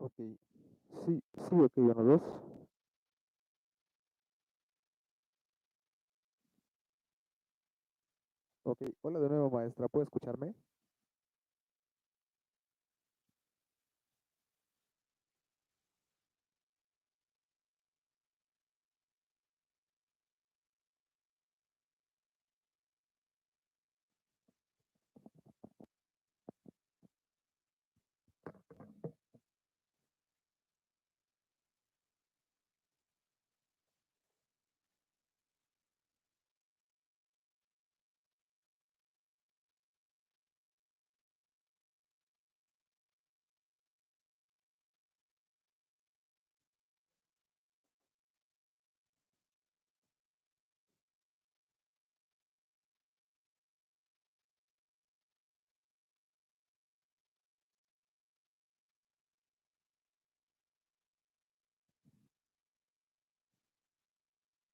Ok, sí, sí, ok, 1, 2. Ok, hola de nuevo, maestra, ¿puede escucharme?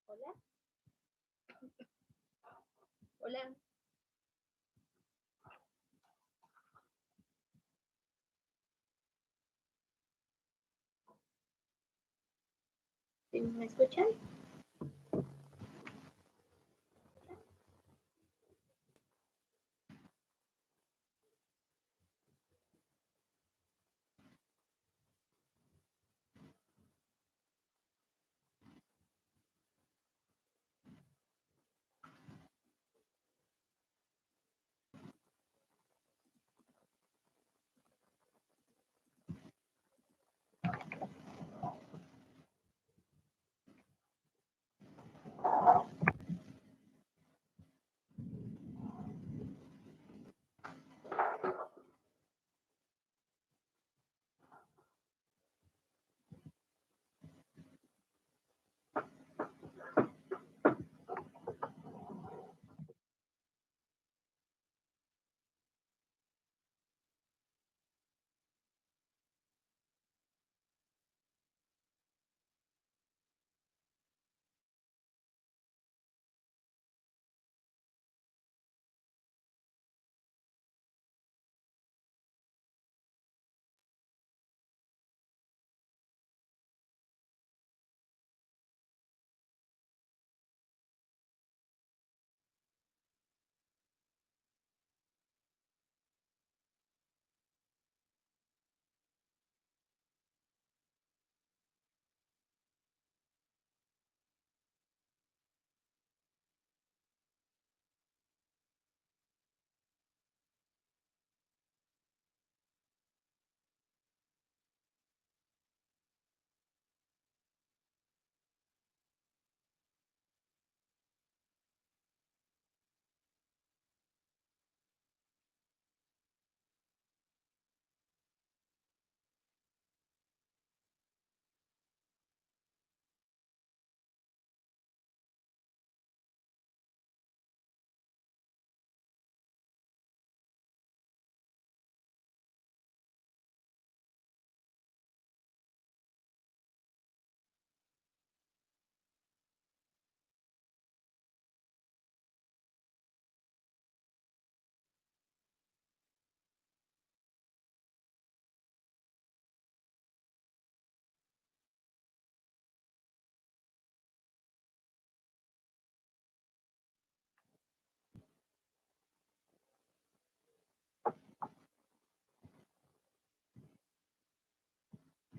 Hola, hola, ¿sí me escuchan?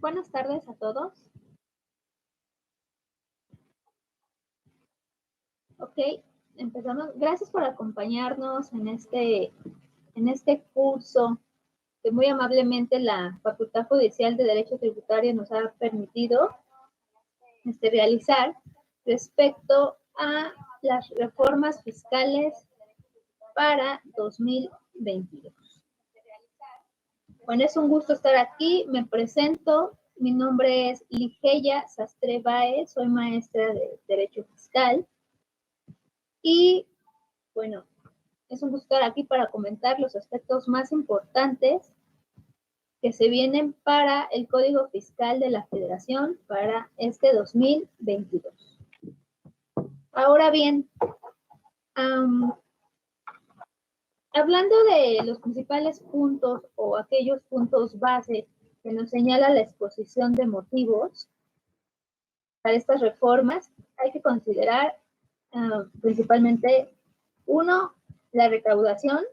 Buenas tardes a todos. Ok, empezamos. Gracias por acompañarnos en este curso que muy amablemente la Facultad Judicial de Derecho Tributario nos ha permitido realizar respecto a las reformas fiscales para 2022. Bueno, es un gusto estar aquí. Me presento. Mi nombre es Ligeia Sastre Baez. Soy maestra de Derecho Fiscal. Y bueno, es un gusto estar aquí para comentar los aspectos más importantes que se vienen para el Código Fiscal de la Federación para este 2022. Ahora bien, hablando de los principales puntos o aquellos puntos base que nos señala la exposición de motivos. Para estas reformas hay que considerar principalmente, 1, la recaudación.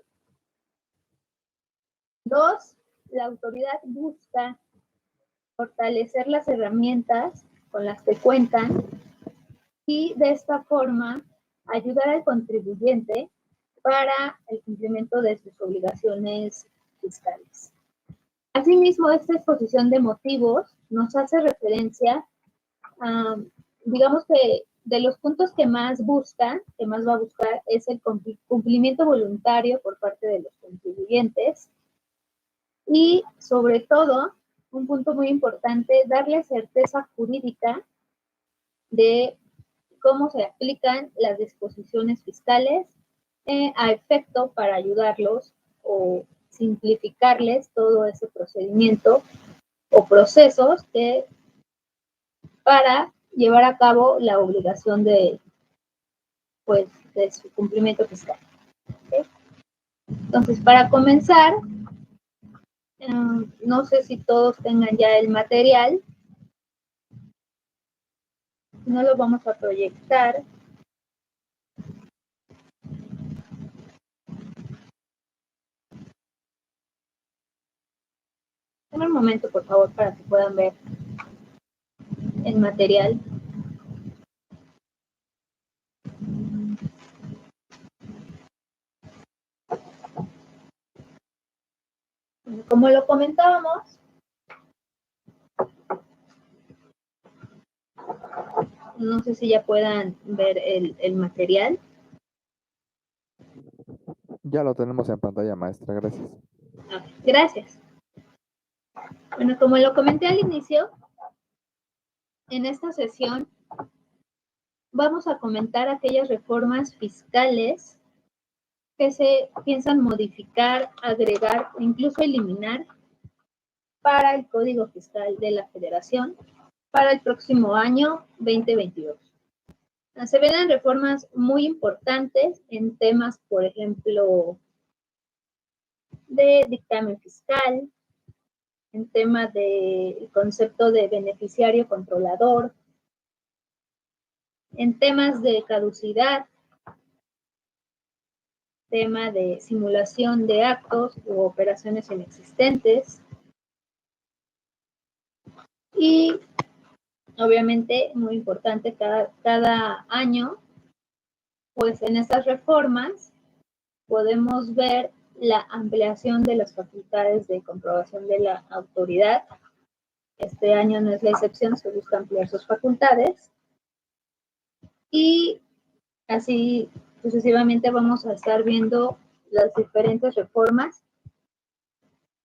2, la autoridad busca fortalecer las herramientas con las que cuentan y de esta forma ayudar al contribuyente para el cumplimiento de sus obligaciones fiscales. Asimismo, esta exposición de motivos nos hace referencia a, digamos que de los puntos que más va a buscar es el cumplimiento voluntario por parte de los contribuyentes y, sobre todo, un punto muy importante, darle certeza jurídica de cómo se aplican las disposiciones fiscales a efecto para ayudarlos o simplificarles todo ese procedimiento o procesos para llevar a cabo la obligación de su cumplimiento fiscal. ¿Okay? Entonces, para comenzar, no sé si todos tengan ya el material. No lo vamos a proyectar. Un momento, por favor, para que puedan ver el material. Como lo comentábamos, no sé si ya puedan ver el material. Ya lo tenemos en pantalla, maestra, gracias. Gracias. Bueno, como lo comenté al inicio, en esta sesión vamos a comentar aquellas reformas fiscales que se piensan modificar, agregar o incluso eliminar para el Código Fiscal de la Federación para el próximo año 2022. Se verán reformas muy importantes en temas, por ejemplo, de dictamen fiscal, en tema del concepto de beneficiario controlador, en temas de caducidad, tema de simulación de actos u operaciones inexistentes y obviamente muy importante cada año, pues en estas reformas podemos ver la ampliación de las facultades de comprobación de la autoridad. Este año no es la excepción, se busca ampliar sus facultades y así sucesivamente vamos a estar viendo las diferentes reformas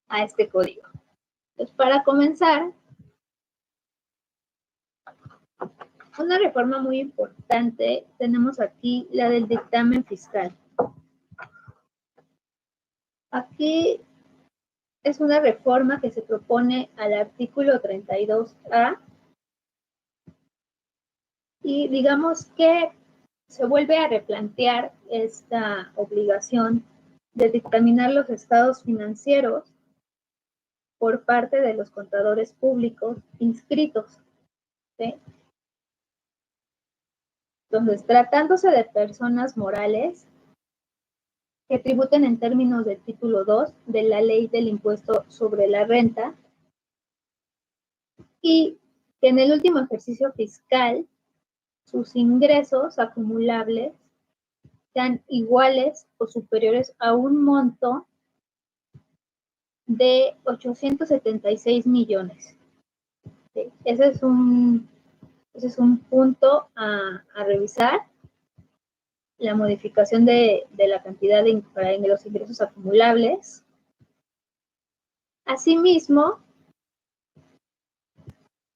a este código. Entonces, para comenzar, una reforma muy importante, tenemos aquí la del dictamen fiscal. Aquí es una reforma que se propone al artículo 32A y digamos que se vuelve a replantear esta obligación de dictaminar los estados financieros por parte de los contadores públicos inscritos. ¿Sí? Entonces, tratándose de personas morales que tributen en términos del título 2 de la Ley del Impuesto sobre la Renta y que en el último ejercicio fiscal sus ingresos acumulables sean iguales o superiores a un monto de 876 millones. ¿Sí? Ese es un punto a revisar, la modificación de la cantidad de los ingresos acumulables. Asimismo,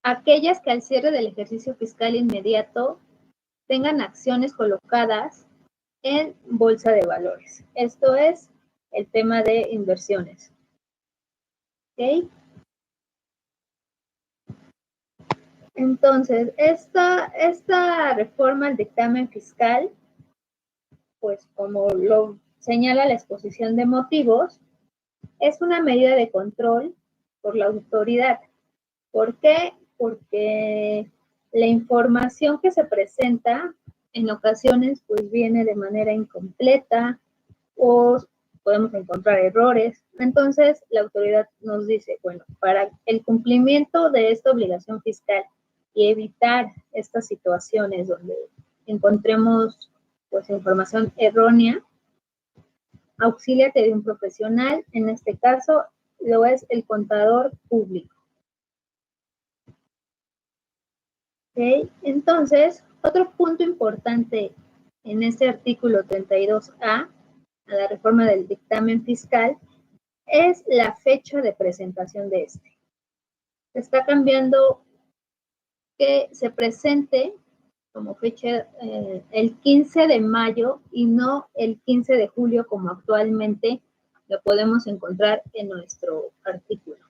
aquellas que al cierre del ejercicio fiscal inmediato tengan acciones colocadas en bolsa de valores. Esto es el tema de inversiones. ¿Ok? Entonces, esta reforma al dictamen fiscal, pues como lo señala la exposición de motivos, es una medida de control por la autoridad. ¿Por qué? Porque la información que se presenta en ocasiones pues viene de manera incompleta o podemos encontrar errores. Entonces, la autoridad nos dice, bueno, para el cumplimiento de esta obligación fiscal y evitar estas situaciones donde encontremos pues información errónea, auxíliate de un profesional, en este caso lo es el contador público. ¿Okay? Entonces, otro punto importante en este artículo 32A, a la reforma del dictamen fiscal, es la fecha de presentación de este. Se está cambiando que se presente como fecha el 15 de mayo y no el 15 de julio como actualmente lo podemos encontrar en nuestro artículo.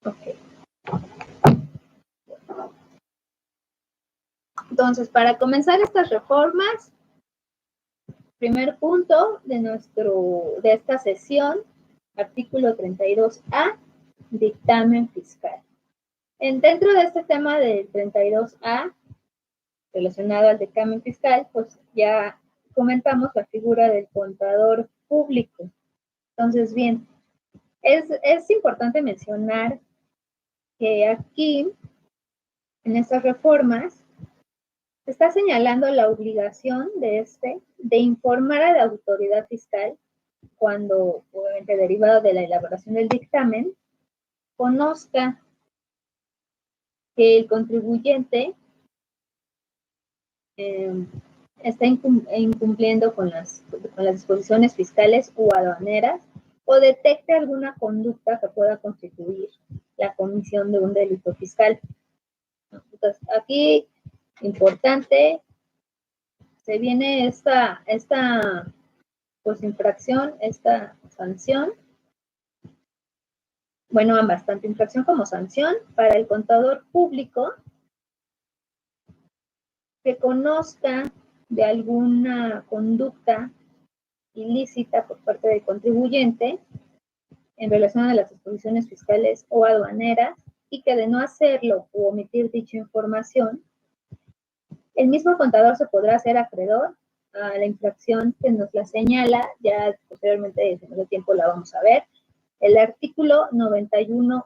Okay. Entonces, para comenzar estas reformas, primer punto de esta sesión, artículo 32A, dictamen fiscal. Dentro de este tema del 32A, relacionado al dictamen fiscal, pues ya comentamos la figura del contador público. Entonces, bien, es importante mencionar que aquí, en estas reformas, se está señalando la obligación de informar a la autoridad fiscal cuando, obviamente derivado de la elaboración del dictamen, conozca que el contribuyente está incumpliendo con las disposiciones fiscales o aduaneras o detecte alguna conducta que pueda constituir la comisión de un delito fiscal. Entonces, aquí, importante, se viene esta pues, infracción, esta sanción, bueno, ambas, tanto infracción como sanción, para el contador público que conozca de alguna conducta ilícita por parte del contribuyente en relación a las disposiciones fiscales o aduaneras y que de no hacerlo u omitir dicha información, el mismo contador se podrá hacer acreedor a la infracción que nos la señala, ya posteriormente, si no hay tiempo, la vamos a ver, el artículo 91A.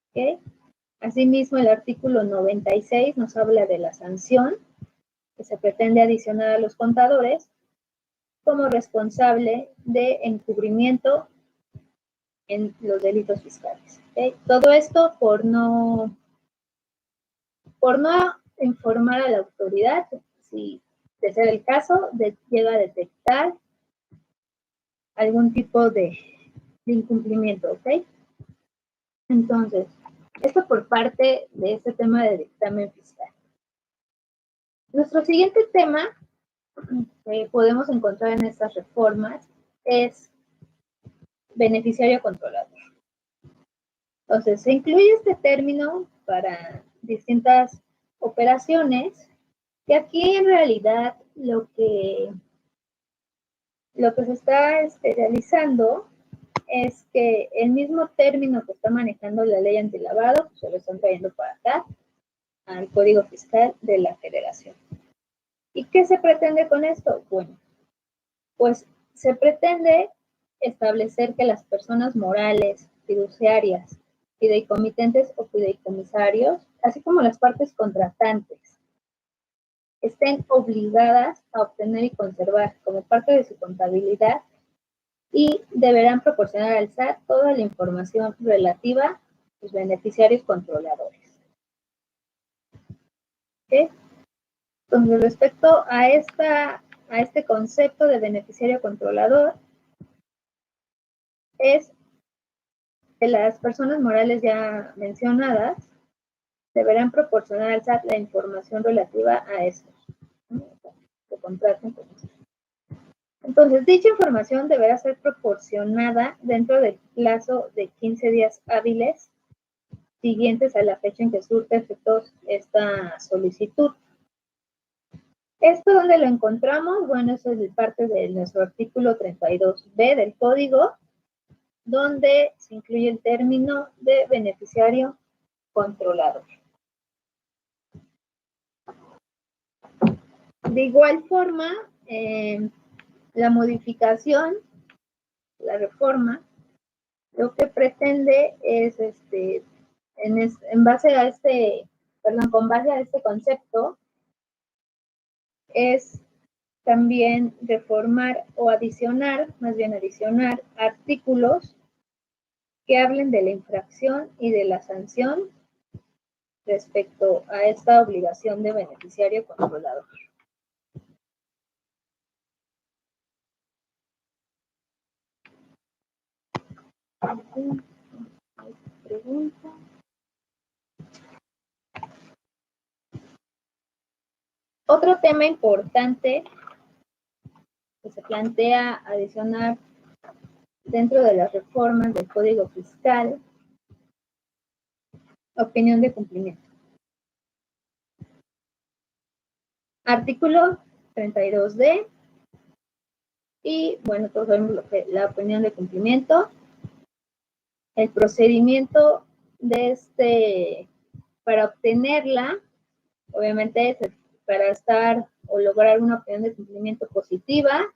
¿Okay? Asimismo, el artículo 96 nos habla de la sanción que se pretende adicionar a los contadores como responsable de encubrimiento en los delitos fiscales. ¿Okay? Todo esto por no informar a la autoridad, si de ser el caso, llega a detectar algún tipo de incumplimiento, ¿ok? Entonces, esto por parte de este tema de dictamen fiscal. Nuestro siguiente tema que podemos encontrar en estas reformas es beneficiario controlador. Entonces, se incluye este término para distintas operaciones, que aquí en realidad lo que se está realizando es que el mismo término que está manejando la ley antilavado, pues, se lo están trayendo para acá, al Código Fiscal de la Federación. ¿Y qué se pretende con esto? Bueno, pues se pretende establecer que las personas morales, fiduciarias, fideicomitentes o fideicomisarios, así como las partes contratantes, estén obligadas a obtener y conservar como parte de su contabilidad y deberán proporcionar al SAT toda la información relativa a sus beneficiarios controladores. ¿Okay? Entonces, respecto a este concepto de beneficiario controlador, es que las personas morales ya mencionadas deberán proporcionar al SAT la información relativa a estos que contraten con nosotros. Entonces, dicha información deberá ser proporcionada dentro del plazo de 15 días hábiles siguientes a la fecha en que surte efectos esta solicitud. ¿Esto dónde lo encontramos? Bueno, eso es parte de nuestro artículo 32b del código, donde se incluye el término de beneficiario controlador. De igual forma, la modificación, la reforma, lo que pretende es, con base a este concepto, es también reformar o adicionar artículos que hablen de la infracción y de la sanción respecto a esta obligación de beneficiario controlador. Pregunta. Otro tema importante que se plantea adicionar dentro de las reformas del Código Fiscal, opinión de cumplimiento. Artículo 32D. Y bueno, todos sabemos lo que la opinión de cumplimiento. El procedimiento de para obtenerla, obviamente para estar o lograr una opinión de cumplimiento positiva,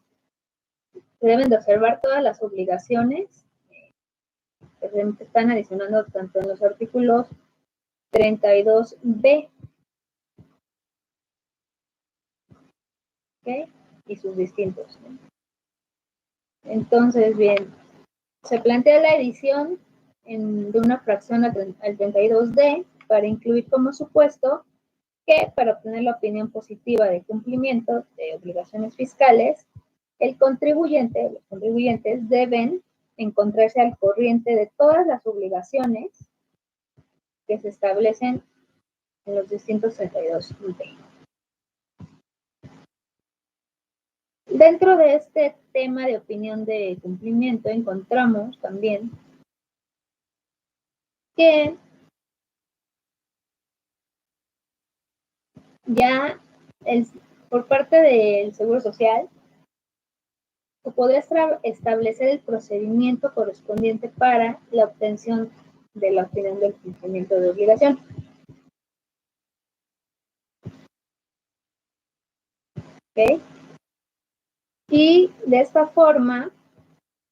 se deben de observar todas las obligaciones que se están adicionando tanto en los artículos 32B, ¿ok? Y sus distintos, ¿no? Entonces, bien, se plantea la edición de una fracción al 32D para incluir como supuesto que para obtener la opinión positiva de cumplimiento de obligaciones fiscales, los contribuyentes deben encontrarse al corriente de todas las obligaciones que se establecen en los distintos 32B. Dentro de este tema de opinión de cumplimiento encontramos también que ya por parte del Seguro Social se podría establecer el procedimiento correspondiente para la obtención de la opinión del cumplimiento de obligación. ¿Ok? Y de esta forma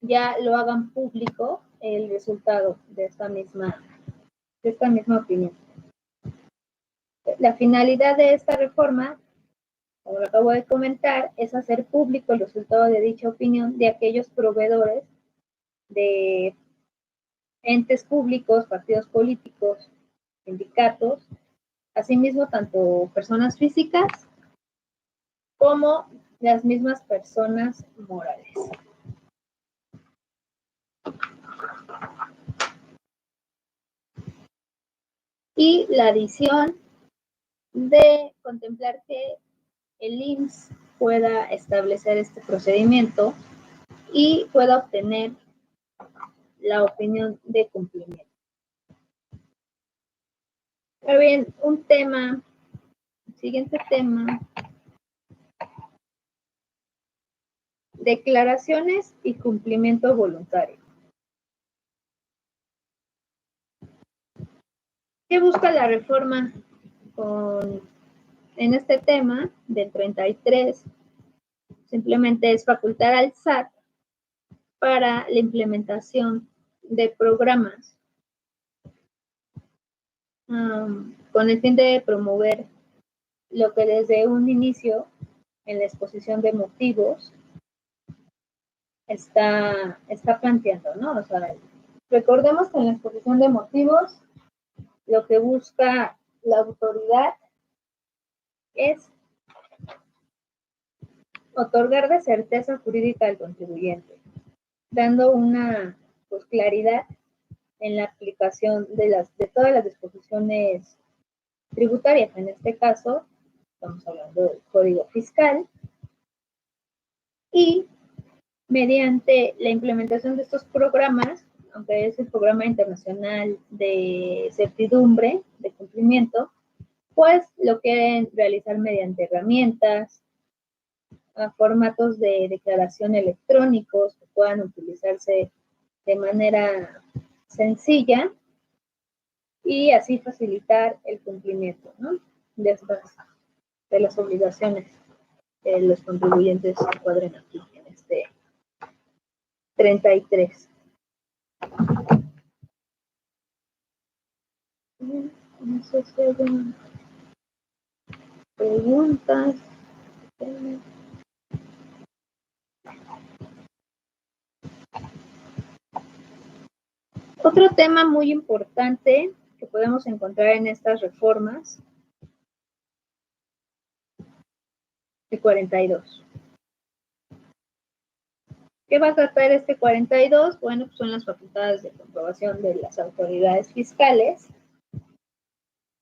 ya lo hagan público el resultado de esta misma opinión. La finalidad de esta reforma, como lo acabo de comentar, es hacer público el resultado de dicha opinión de aquellos proveedores de entes públicos, partidos políticos, sindicatos, asimismo tanto personas físicas como las mismas personas morales. Y la adición de contemplar que el IMSS pueda establecer este procedimiento y pueda obtener la opinión de cumplimiento. Ahora bien, siguiente tema, declaraciones y cumplimiento voluntario. ¿Qué busca la reforma en este tema del 33? Simplemente es facultar al SAT para la implementación de programas con el fin de promover lo que desde un inicio en la exposición de motivos está planteando, ¿no? O sea, recordemos que en la exposición de motivos lo que busca la autoridad es otorgar de certeza jurídica al contribuyente, dando una claridad en la aplicación de todas las disposiciones tributarias. En este caso, estamos hablando del Código Fiscal, y mediante la implementación de estos programas, aunque es el Programa Internacional de Certidumbre de Cumplimiento, pues lo quieren realizar mediante herramientas, formatos de declaración electrónicos que puedan utilizarse de manera sencilla y así facilitar el cumplimiento, ¿no?, de las obligaciones que los contribuyentes se encuadren aquí en este 33. No sé si hay preguntas. Otro tema muy importante que podemos encontrar en estas reformas, el 42. ¿Qué va a tratar este 42? Bueno, pues son las facultades de comprobación de las autoridades fiscales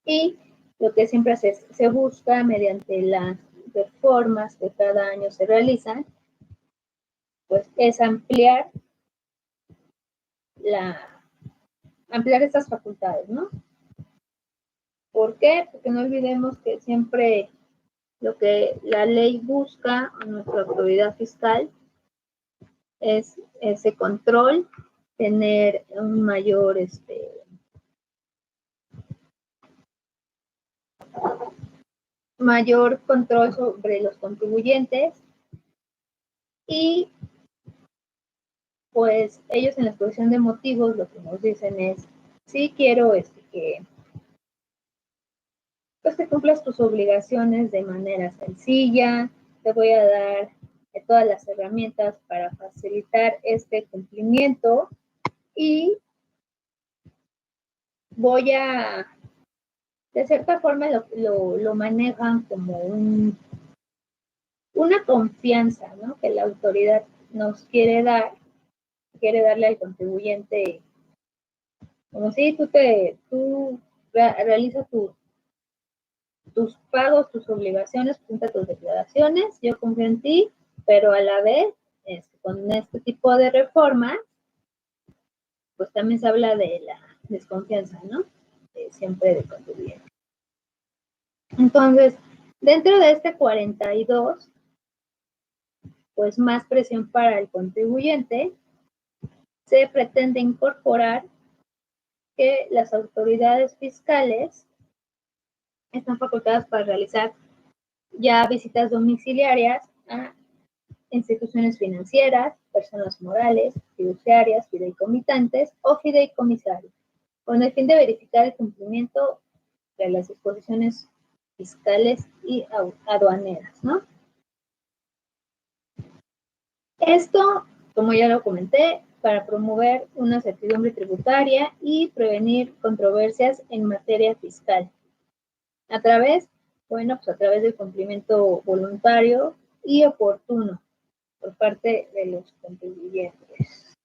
y lo que siempre se busca mediante las reformas que cada año se realizan, pues es ampliar estas facultades, ¿no? ¿Por qué? Porque no olvidemos que siempre lo que la ley busca a nuestra autoridad fiscal es ese control, tener un mayor control sobre los contribuyentes y pues ellos en la exposición de motivos lo que nos dicen es, sí quiero que cumplas tus obligaciones de manera sencilla, te voy a dar todas las herramientas para facilitar este cumplimiento y voy a, de cierta forma lo manejan como una confianza, ¿no?, que la autoridad nos quiere darle al contribuyente, como si tú realizas tus pagos, tus obligaciones, presenta tus declaraciones, yo confío en ti, pero a la vez, con este tipo de reformas, pues también se habla de la desconfianza, ¿no?, siempre del contribuyente. Entonces, dentro de este 42, pues más presión para el contribuyente, se pretende incorporar que las autoridades fiscales están facultadas para realizar ya visitas domiciliarias a instituciones financieras, personas morales, fiduciarias, fideicomitantes o fideicomisarios, con el fin de verificar el cumplimiento de las disposiciones fiscales y aduaneras, ¿no? Esto, como ya lo comenté, para promover una certidumbre tributaria y prevenir controversias en materia fiscal. A través del cumplimiento voluntario y oportuno por parte de los contribuyentes.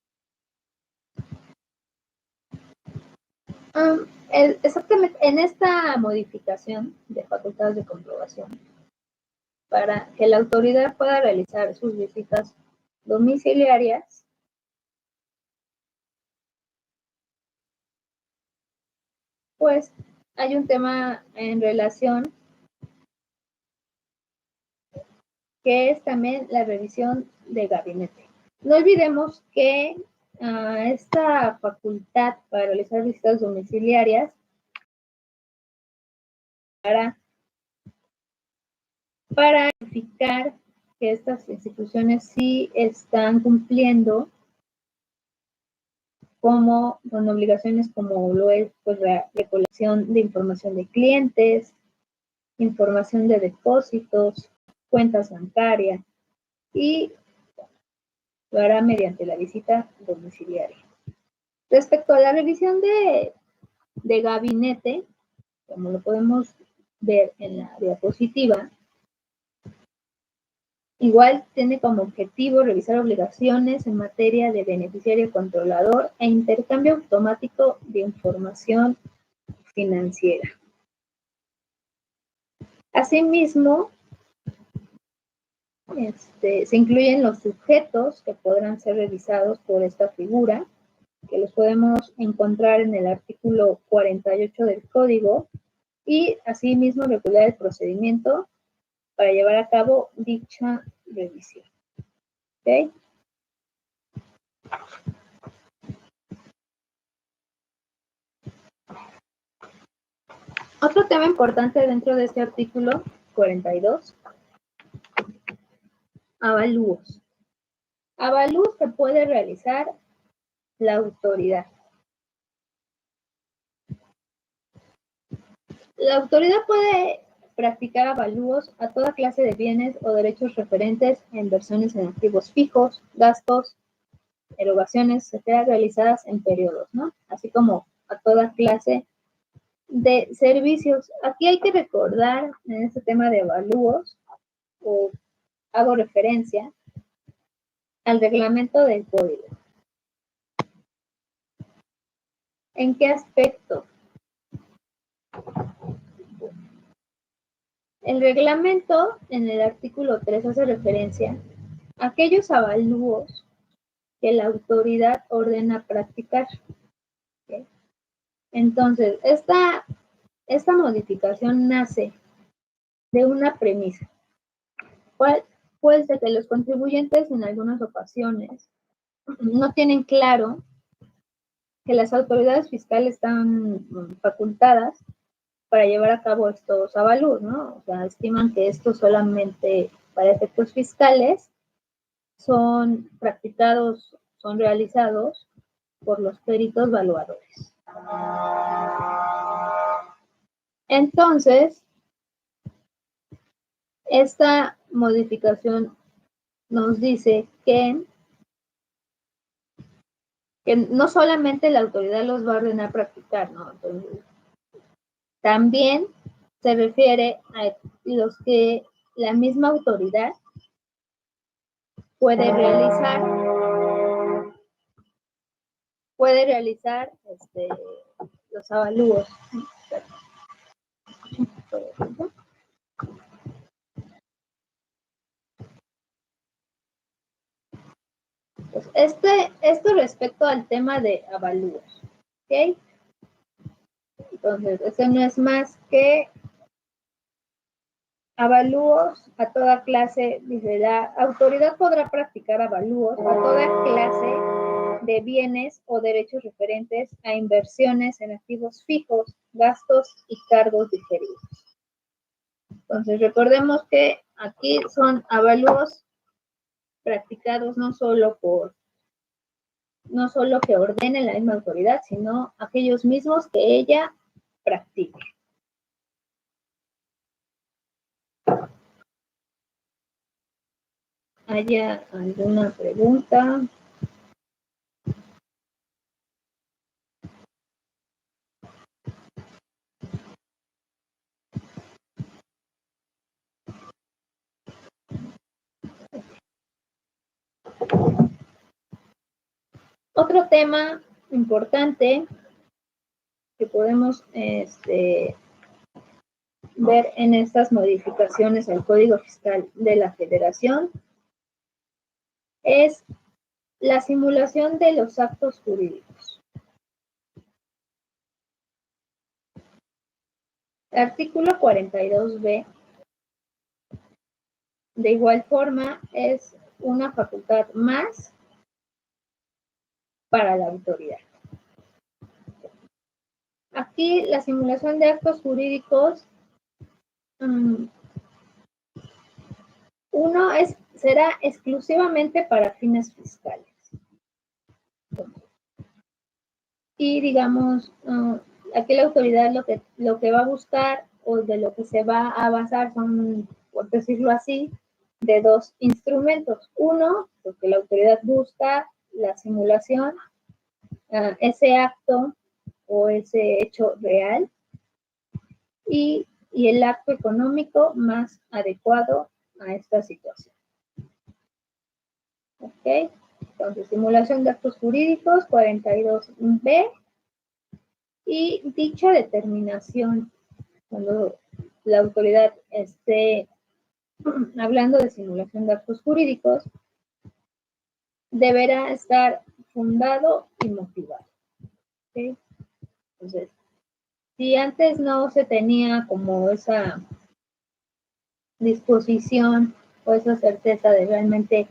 Exactamente, en esta modificación de facultades de comprobación, para que la autoridad pueda realizar sus visitas domiciliarias, pues hay un tema en relación que es también la revisión de gabinete. No olvidemos que esta facultad para realizar visitas domiciliarias para verificar que estas instituciones sí están cumpliendo con obligaciones como lo es pues, la recolección de información de clientes, información de depósitos, cuentas bancarias y lo hará mediante la visita domiciliaria. Respecto a la revisión de gabinete, como lo podemos ver en la diapositiva, igual tiene como objetivo revisar obligaciones en materia de beneficiario controlador e intercambio automático de información financiera. Asimismo, se incluyen los sujetos que podrán ser revisados por esta figura, que los podemos encontrar en el artículo 48 del Código, y asimismo regular el procedimiento para llevar a cabo dicha revisión. ¿Ok? Otro tema importante dentro de este artículo 42, avalúos. Avalúos que puede realizar la autoridad. La autoridad puede practicar avalúos a toda clase de bienes o derechos referentes a inversiones en activos fijos, gastos, erogaciones, etcétera, realizadas en periodos, ¿no? Así como a toda clase de servicios. Aquí hay que recordar en este tema de avalúos, o hago referencia al reglamento del código. ¿En qué aspecto? El reglamento en el artículo 3 hace referencia a aquellos avalúos que la autoridad ordena practicar. ¿Okay? Entonces, esta modificación nace de una premisa, pues de que los contribuyentes en algunas ocasiones no tienen claro que las autoridades fiscales están facultadas para llevar a cabo estos avalúos, ¿no? O sea, estiman que estos solamente para efectos fiscales son practicados, son realizados por los peritos valuadores. Entonces, esta modificación nos dice que no solamente la autoridad los va a ordenar practicar, ¿no? Entonces, también se refiere a los que la misma autoridad puede realizar los avalúos. Pues esto respecto al tema de avalúos, ¿ok? Entonces, eso no es más que avalúos a toda clase, dice, la autoridad podrá practicar avalúos a toda clase de bienes o derechos referentes a inversiones en activos fijos, gastos y cargos diferidos. Entonces, recordemos que aquí son avalúos practicados no solo que ordene la misma autoridad, sino aquellos mismos que ella practique. ¿Haya alguna pregunta? Otro tema importante que podemos ver en estas modificaciones al Código Fiscal de la Federación es la simulación de los actos jurídicos. El artículo 42b, de igual forma, es una facultad más para la autoridad. Aquí la simulación de actos jurídicos, será exclusivamente para fines fiscales. Y digamos, aquí la autoridad lo que va a buscar o de lo que se va a basar son, por decirlo así, de dos instrumentos. Uno, porque la autoridad busca la simulación, ese acto o ese hecho real, y el acto económico más adecuado a esta situación. ¿Ok? Entonces, simulación de actos jurídicos, 42b, y dicha determinación, cuando la autoridad esté hablando de simulación de actos jurídicos, deberá estar fundado y motivado. ¿Okay? Entonces, si antes no se tenía como esa disposición o esa certeza de realmente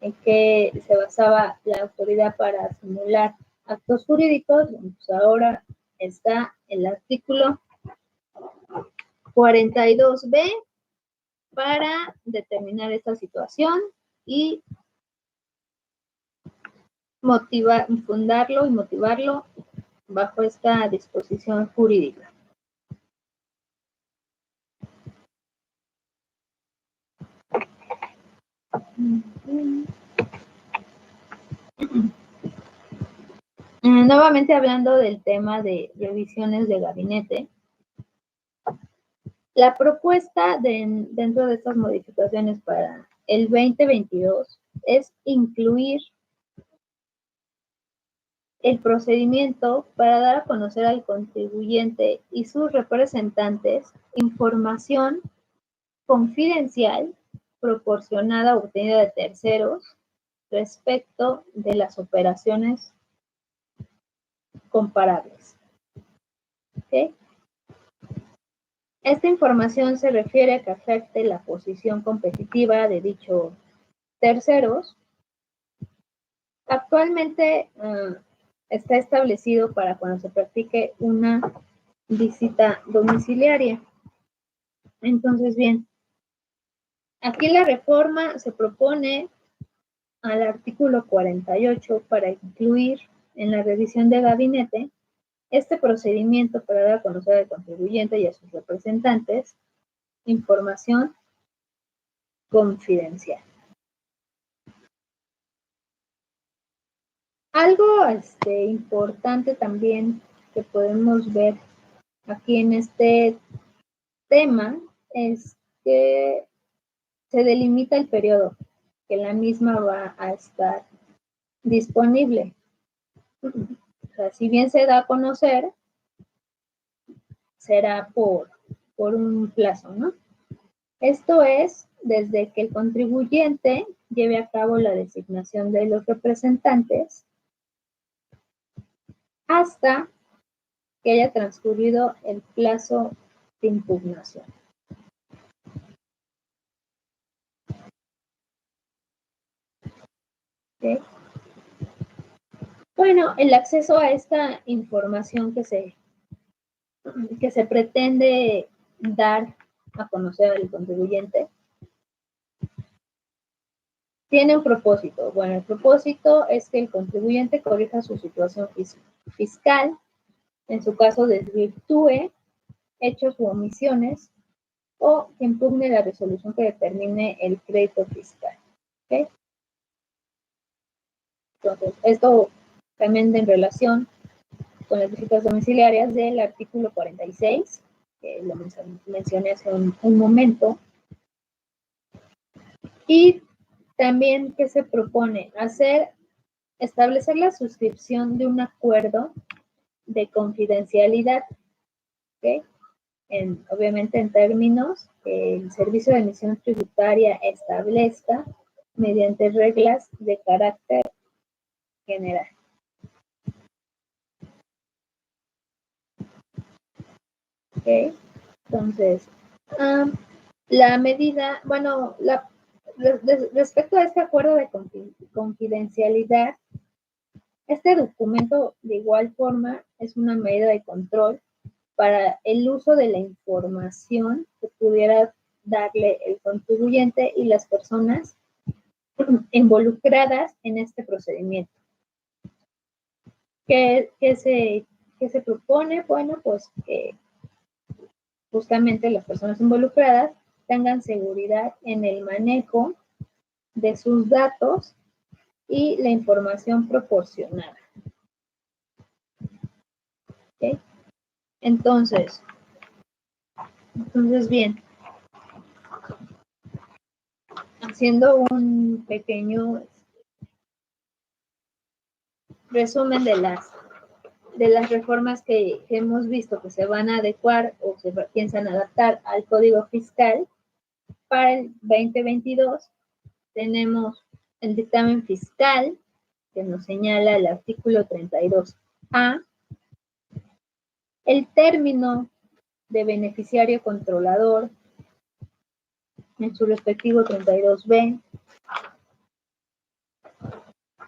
en qué se basaba la autoridad para simular actos jurídicos, pues ahora está el artículo 42B para determinar esta situación y fundarlo y motivarlo bajo esta disposición jurídica. Nuevamente hablando del tema de revisiones de gabinete, la propuesta dentro de estas modificaciones para el 2022 es incluir el procedimiento para dar a conocer al contribuyente y sus representantes información confidencial proporcionada o obtenida de terceros respecto de las operaciones comparables. ¿Okay? Esta información se refiere a que afecte la posición competitiva de dichos terceros. Actualmente está establecido para cuando se practique una visita domiciliaria. Entonces, bien, aquí la reforma se propone al artículo 48 para incluir en la revisión de gabinete este procedimiento para dar a conocer al contribuyente y a sus representantes información confidencial. Algo importante también que podemos ver aquí en este tema es que se delimita el periodo que la misma va a estar disponible. O sea, si bien se da a conocer, será por un plazo, ¿no? Esto es desde que el contribuyente lleve a cabo la designación de los representantes hasta que haya transcurrido el plazo de impugnación. ¿Okay? Bueno, el acceso a esta información que se pretende dar a conocer al contribuyente tiene un propósito. Bueno, el propósito es que el contribuyente corrija su situación fiscal, en su caso desvirtúe hechos u omisiones o que impugne la resolución que determine el crédito fiscal. ¿Okay? Entonces, esto también en relación con las visitas domiciliarias del artículo 46, que lo mencioné hace un momento. Y también que se propone establecer la suscripción de un acuerdo de confidencialidad, ¿okay? Obviamente en términos que el Servicio de Emisión Tributaria establezca mediante reglas de carácter general. ¿Okay? Entonces, la medida, bueno, respecto a este acuerdo de confidencialidad, este documento de igual forma es una medida de control para el uso de la información que pudiera darle el contribuyente y las personas involucradas en este procedimiento. ¿Qué se propone? Bueno, pues que justamente las personas involucradas tengan seguridad en el manejo de sus datos y la información proporcionada. ¿Okay? Entonces, bien, haciendo un pequeño resumen de las reformas que hemos visto que se van a adecuar o se piensan adaptar al Código Fiscal para el 2022, tenemos el dictamen fiscal que nos señala el artículo 32A, el término de beneficiario controlador en su respectivo 32B,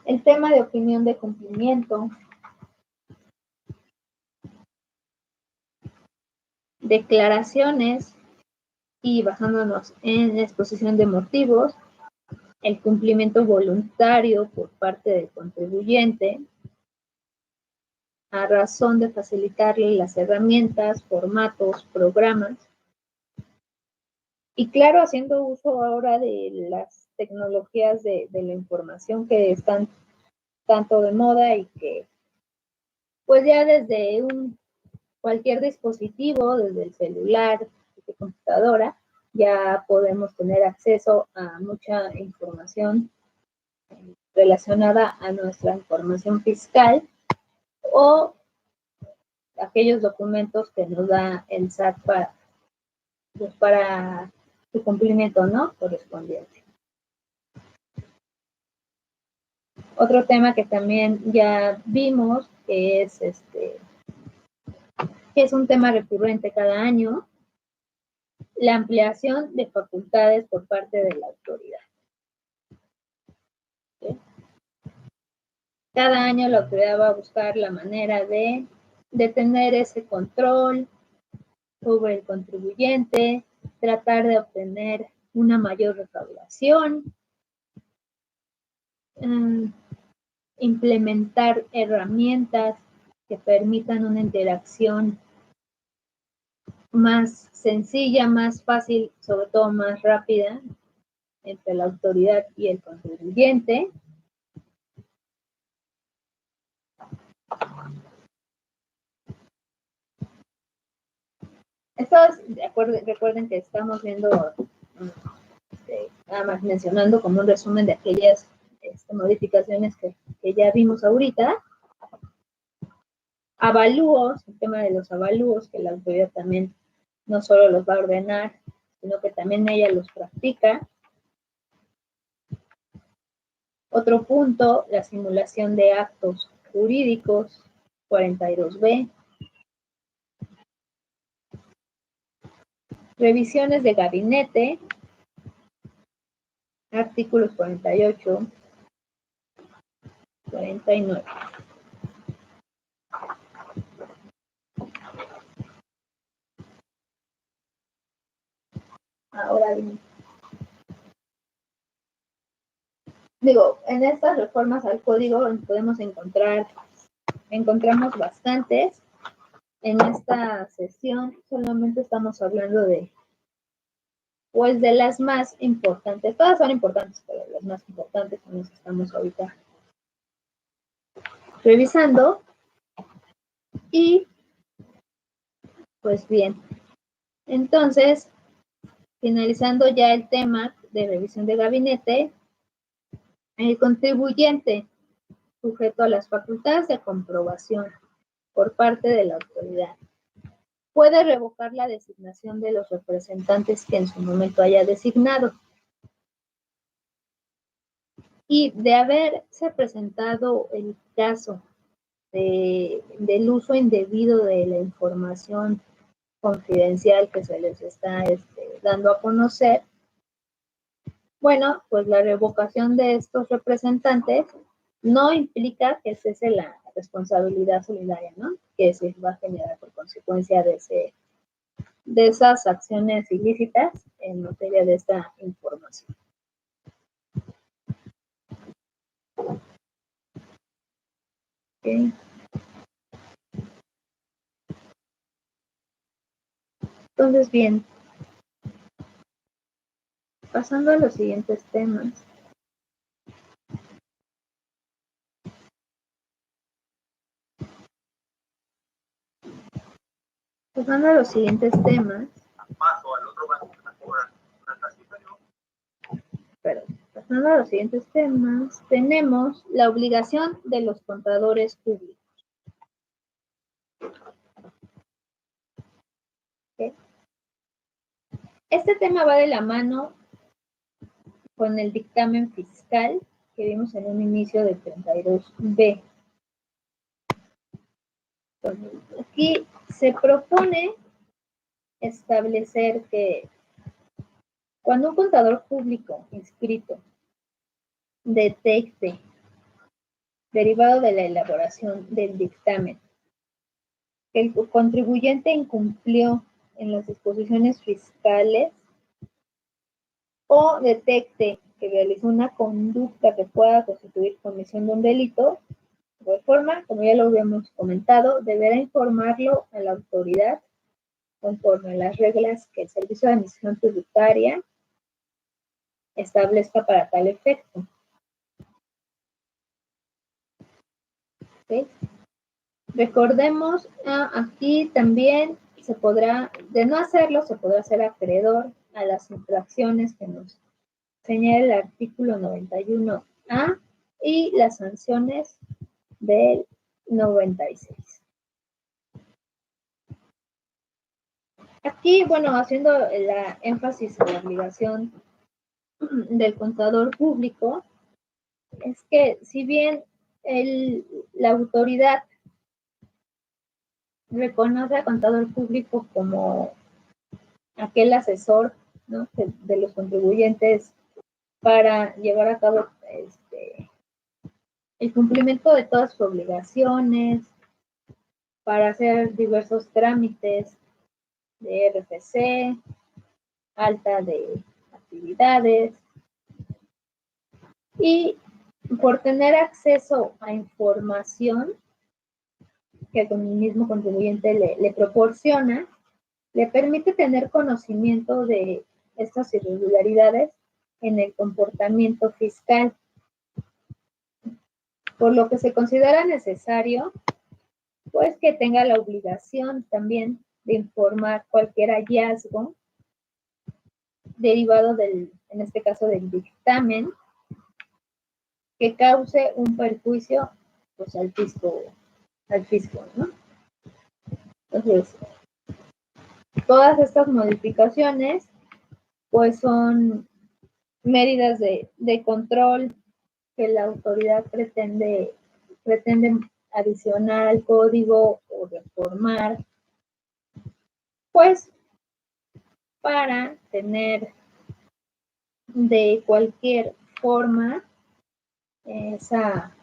el tema de opinión de cumplimiento, declaraciones y basándonos en la exposición de motivos, el cumplimiento voluntario por parte del contribuyente a razón de facilitarle las herramientas, formatos, programas y claro, haciendo uso ahora de las tecnologías de la información que están tanto de moda y que pues ya desde cualquier dispositivo, desde el celular, desde computadora, ya podemos tener acceso a mucha información relacionada a nuestra información fiscal o aquellos documentos que nos da el SAT para su cumplimiento, ¿no? Correspondiente. Otro tema que también ya vimos, que es un tema recurrente cada año, la ampliación de facultades por parte de la autoridad. ¿Sí? Cada año la autoridad va a buscar la manera de tener ese control sobre el contribuyente, tratar de obtener una mayor recaudación, implementar herramientas que permitan una interacción más sencilla, más fácil, sobre todo más rápida entre la autoridad y el contribuyente. Recuerden que estamos viendo, nada más mencionando como un resumen de aquellas modificaciones que ya vimos ahorita. Avalúos, el tema de los avalúos, que la autoridad también no solo los va a ordenar, sino que también ella los practica. Otro punto, la simulación de actos jurídicos, 42B. Revisiones de gabinete, artículos 48, 49. Ahora bien, en estas reformas al código podemos encontramos bastantes. En esta sesión solamente estamos hablando de las más importantes. Todas son importantes, pero las más importantes son las que estamos ahorita revisando. Y pues bien, entonces, finalizando ya el tema de revisión de gabinete, el contribuyente sujeto a las facultades de comprobación por parte de la autoridad puede revocar la designación de los representantes que en su momento haya designado. Y de haberse presentado el caso del uso indebido de la información confidencial que se les está dando a conocer, bueno, pues la revocación de estos representantes no implica que cese la responsabilidad solidaria, ¿no? Que se va a generar por consecuencia de esas acciones ilícitas en materia de esta información. Okay. Entonces, bien, pasando a los siguientes temas. Pasando a los siguientes temas. Pasando a los siguientes temas, tenemos la obligación de los contadores públicos. ¿Okay? Este tema va de la mano con el dictamen fiscal que vimos en un inicio del 32B. Entonces, aquí se propone establecer que cuando un contador público inscrito detecte, derivado de la elaboración del dictamen, que el contribuyente incumplió en las disposiciones fiscales o detecte que realizó una conducta que pueda constituir comisión de un delito, de forma, como ya lo habíamos comentado, deberá informarlo a la autoridad conforme a las reglas que el Servicio de Administración Tributaria establezca para tal efecto. ¿Sí? Recordemos, aquí también se podrá, de no hacerlo, se podrá ser acreedor a las infracciones que nos señala el artículo 91A y las sanciones del 96. Aquí, bueno, haciendo la énfasis en la obligación del contador público, es que si bien la autoridad reconoce al contador público como aquel asesor, ¿no?, de los contribuyentes para llevar a cabo el cumplimiento de todas sus obligaciones, para hacer diversos trámites de RFC, alta de actividades, y por tener acceso a información que el mismo contribuyente le proporciona, le permite tener conocimiento de estas irregularidades en el comportamiento fiscal, por lo que se considera necesario, pues, que tenga la obligación también de informar cualquier hallazgo derivado en este caso, del dictamen, que cause un perjuicio, pues, al fisco, ¿no? Entonces, todas estas modificaciones, pues, son medidas de control que la autoridad pretende adicionar al código o reformar, pues, para tener de cualquier forma esa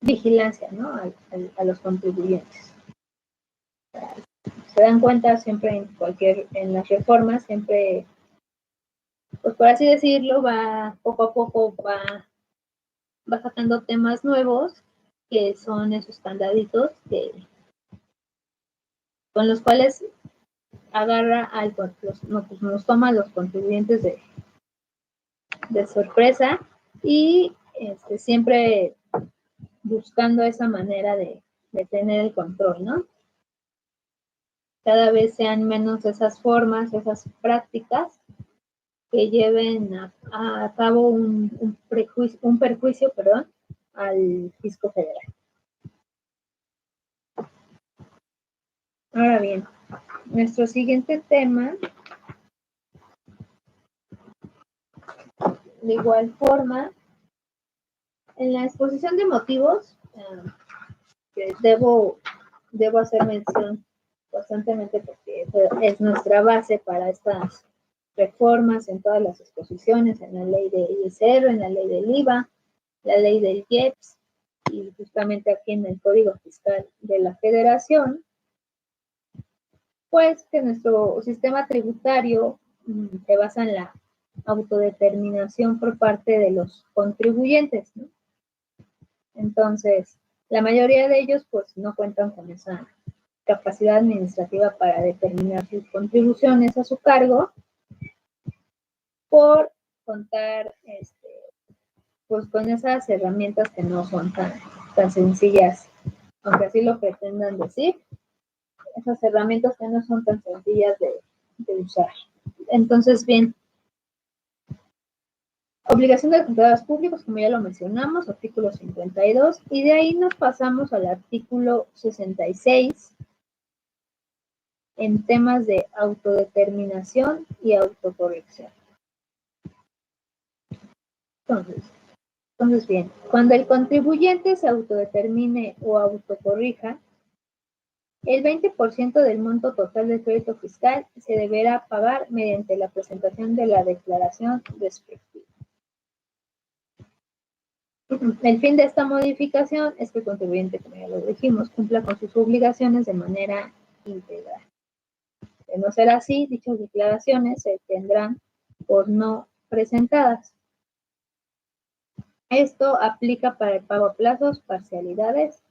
vigilancia, ¿no?, a los contribuyentes. Se dan cuenta siempre en las reformas, siempre, pues, por así decirlo, poco a poco va sacando temas nuevos, que son esos candaditos con los cuales agarra nos toma a los contribuyentes de sorpresa, y siempre buscando esa manera de tener el control, ¿no? Cada vez sean menos esas formas, esas prácticas que lleven a cabo un perjuicio, al fisco federal. Ahora bien, nuestro siguiente tema, de igual forma, en la exposición de motivos, que debo hacer mención constantemente porque es nuestra base para estas reformas en todas las exposiciones, en la ley de ISR, en la ley del IVA, la ley del IEPS, y justamente aquí en el Código Fiscal de la Federación, pues que nuestro sistema tributario se basa en la autodeterminación por parte de los contribuyentes, ¿no? Entonces, la mayoría de ellos, pues, no cuentan con esa capacidad administrativa para determinar sus contribuciones a su cargo, por contar pues con esas herramientas que no son tan sencillas, aunque así lo pretendan decir, esas herramientas que no son tan sencillas de usar. Entonces, bien, obligación de los contadores públicos, como ya lo mencionamos, artículo 52, y de ahí nos pasamos al artículo 66, en temas de autodeterminación y autocorrección. Entonces bien, cuando el contribuyente se autodetermine o autocorrija, El 20% del monto total del crédito fiscal se deberá pagar mediante la presentación de la declaración respectiva. El fin de esta modificación es que el contribuyente, como ya lo dijimos, cumpla con sus obligaciones de manera integral. De no ser así, dichas declaraciones se tendrán por no presentadas. Esto aplica para el pago a plazos, parcialidades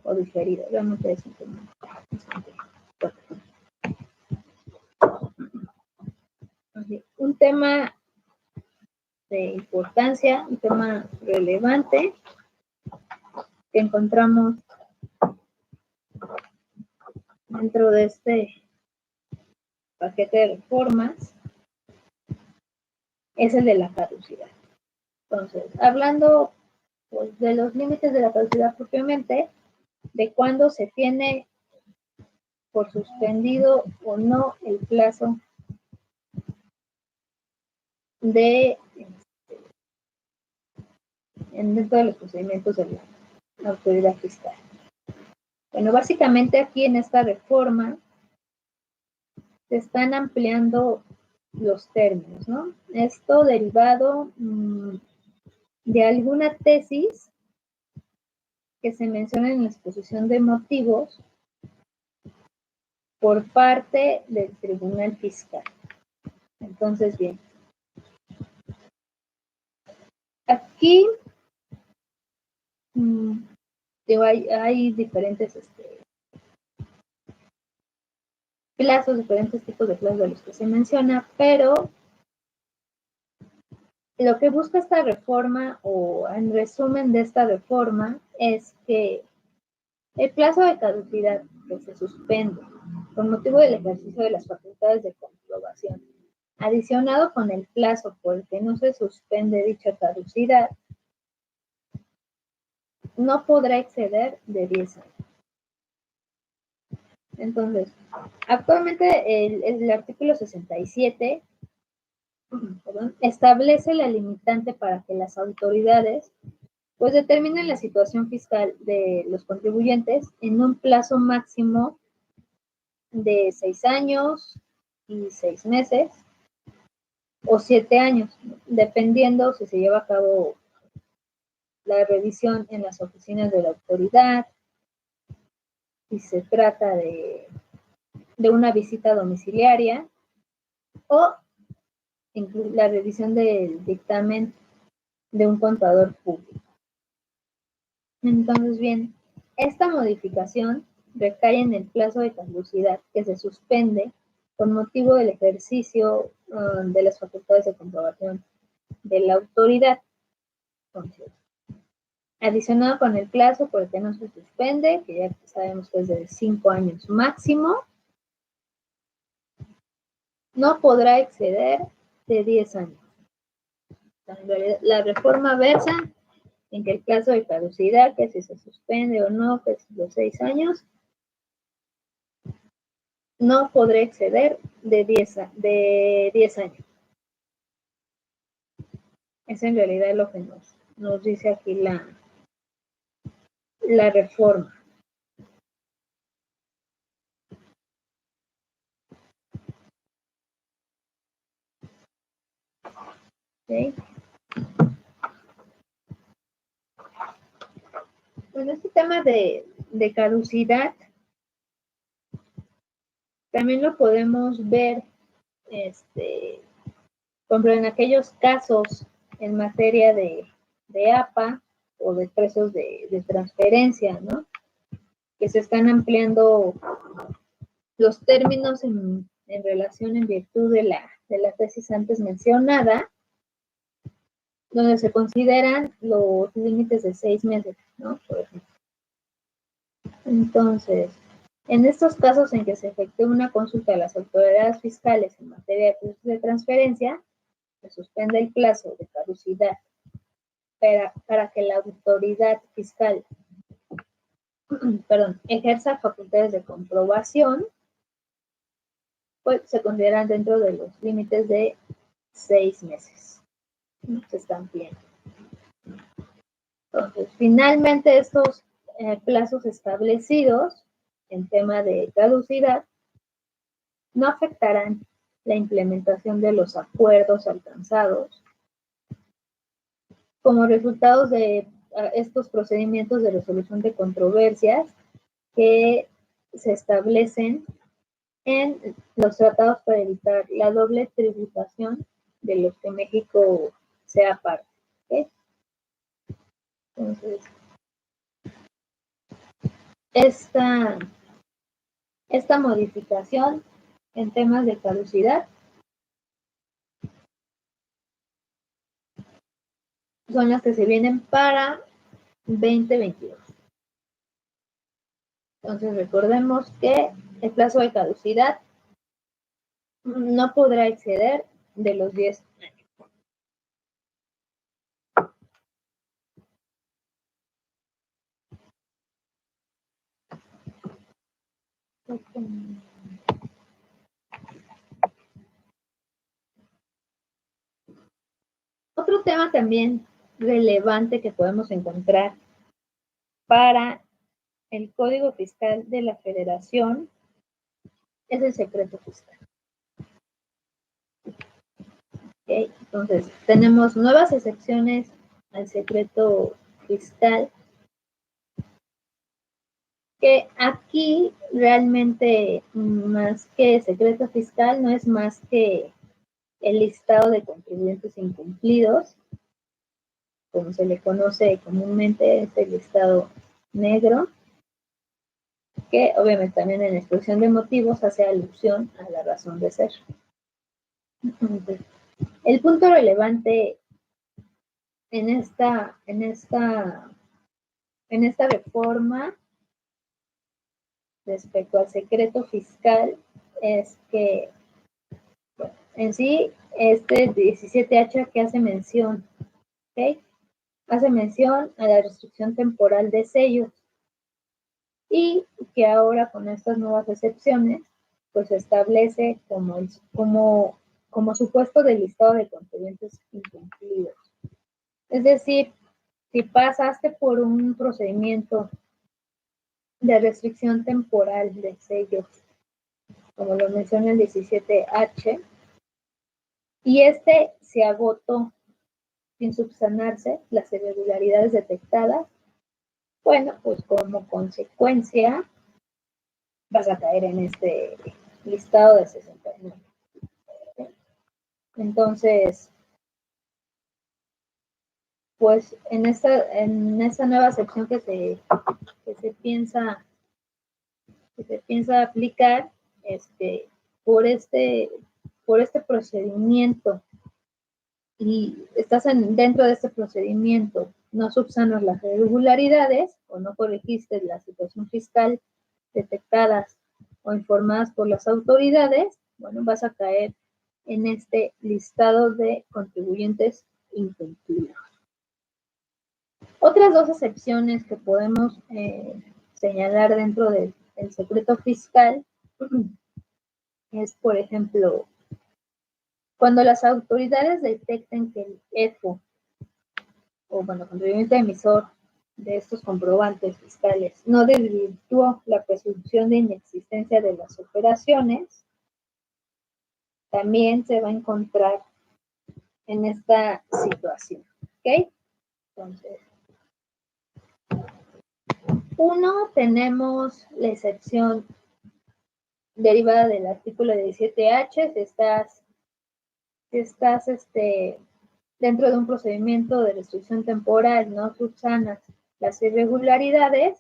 o diferido. Realmente es un tema bastante fuerte. Un tema de importancia, un tema relevante que encontramos dentro de este paquete de reformas es el de la caducidad. Entonces, hablando pues, de los límites de la caducidad propiamente, de cuándo se tiene por suspendido o no el plazo de dentro de los procedimientos de la autoridad fiscal. Bueno, básicamente aquí en esta reforma se están ampliando los términos, ¿no? Esto derivado de alguna tesis que se menciona en la exposición de motivos por parte del Tribunal Fiscal. Entonces, bien. Aquí hay diferentes plazos, diferentes tipos de plazos de los que se menciona, pero lo que busca esta reforma, o en resumen de esta reforma, es que el plazo de caducidad que se suspende por motivo del ejercicio de las facultades de comprobación, adicionado con el plazo por el que no se suspende dicha caducidad, no podrá exceder de 10 años. Entonces, actualmente el artículo 67 establece la limitante para que las autoridades pues determinen la situación fiscal de los contribuyentes en un plazo máximo de 6 años y 6 meses o 7 años, dependiendo si se lleva a cabo la revisión en las oficinas de la autoridad, si se trata de una visita domiciliaria o la revisión del dictamen de un contador público. Entonces, bien, esta modificación recae en el plazo de caducidad que se suspende por motivo del ejercicio de las facultades de comprobación de la autoridad. Entonces, adicionado con el plazo por el que no se suspende, que ya sabemos que es de 5 años máximo, no podrá exceder de 10 años. En realidad, la reforma versa en que el plazo de caducidad, que si se suspende o no, que es los 6 años, no podrá exceder de 10 años. Es en realidad lo que nos dice aquí la reforma. ¿Okay? Bueno, este tema de caducidad también lo podemos ver, por ejemplo, en aquellos casos en materia de APA o de precios de transferencia, ¿no? Que se están ampliando los términos en relación en virtud de la tesis antes mencionada, donde se consideran los límites de 6 meses, ¿no? Por ejemplo. Entonces, en estos casos en que se efectúa una consulta a las autoridades fiscales en materia de precios de transferencia, se suspende el plazo de caducidad para que la autoridad fiscal ejerza facultades de comprobación, pues se consideran dentro de los límites de 6 meses. Se están viendo. Entonces, finalmente estos plazos establecidos en tema de caducidad no afectarán la implementación de los acuerdos alcanzados como resultados de estos procedimientos de resolución de controversias que se establecen en los tratados para evitar la doble tributación de los que México sea parte. ¿Okay? Entonces, esta modificación en temas de caducidad son las que se vienen para 2022. Entonces, recordemos que el plazo de caducidad no podrá exceder de los 10 años. Otro tema también relevante que podemos encontrar para el Código Fiscal de la Federación es el secreto fiscal. ¿Okay? Entonces, tenemos nuevas excepciones al secreto fiscal, que aquí realmente más que secreto fiscal no es más que el listado de contribuyentes incumplidos, como se le conoce comúnmente, es el listado negro, que obviamente también en la exposición de motivos hace alusión a la razón de ser. Entonces, el punto relevante en esta reforma respecto al secreto fiscal es que, bueno, en sí, este 17H que hace mención, ¿ok? Hace mención a la restricción temporal de sellos y que ahora con estas nuevas excepciones, pues se establece como supuesto del listado de contribuyentes incumplidos. Es decir, si pasaste por un procedimiento de restricción temporal de sellos, como lo menciona el 17H, y este se agotó sin subsanarse las irregularidades detectadas, bueno, pues como consecuencia vas a caer en este listado de 69. ¿Sí? Entonces, pues en esta nueva sección que se piensa aplicar, por este procedimiento, y estás dentro de este procedimiento, no subsanas las irregularidades o no corregiste la situación fiscal detectadas o informadas por las autoridades, bueno, vas a caer en este listado de contribuyentes incumplidos. Otras dos excepciones que podemos señalar dentro del secreto fiscal es, por ejemplo, cuando las autoridades detecten que el EFO, o bueno, contribuyente emisor de estos comprobantes fiscales, no desvirtuó la presunción de inexistencia de las operaciones, también se va a encontrar en esta situación. ¿Ok? Entonces, tenemos la excepción derivada del artículo 17H, si estás dentro de un procedimiento de restricción temporal, no subsanas las irregularidades,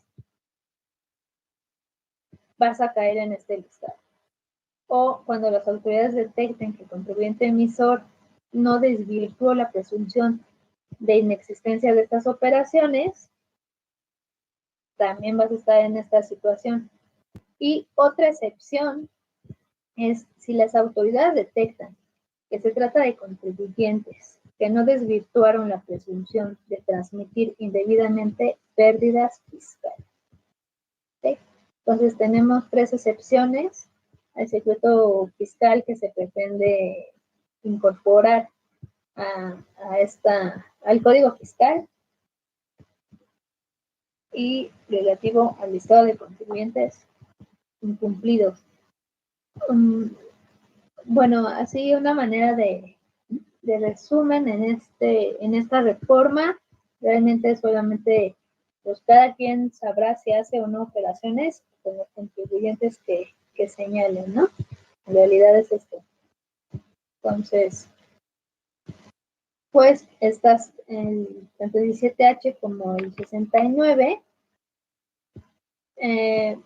vas a caer en este listado. O cuando las autoridades detecten que el contribuyente emisor no desvirtuó la presunción de inexistencia de estas operaciones, también vas a estar en esta situación. Y otra excepción es si las autoridades detectan que se trata de contribuyentes que no desvirtuaron la presunción de transmitir indebidamente pérdidas fiscales. ¿Sí? Entonces tenemos tres excepciones al secreto fiscal que se pretende incorporar al Código Fiscal y relativo al listado de contribuyentes incumplidos. Bueno, así una manera de resumen en esta reforma, realmente solamente pues cada quien sabrá si hace o no operaciones con los contribuyentes que señalen, ¿no? En realidad es esto. Entonces, pues tanto el 17H como el 69,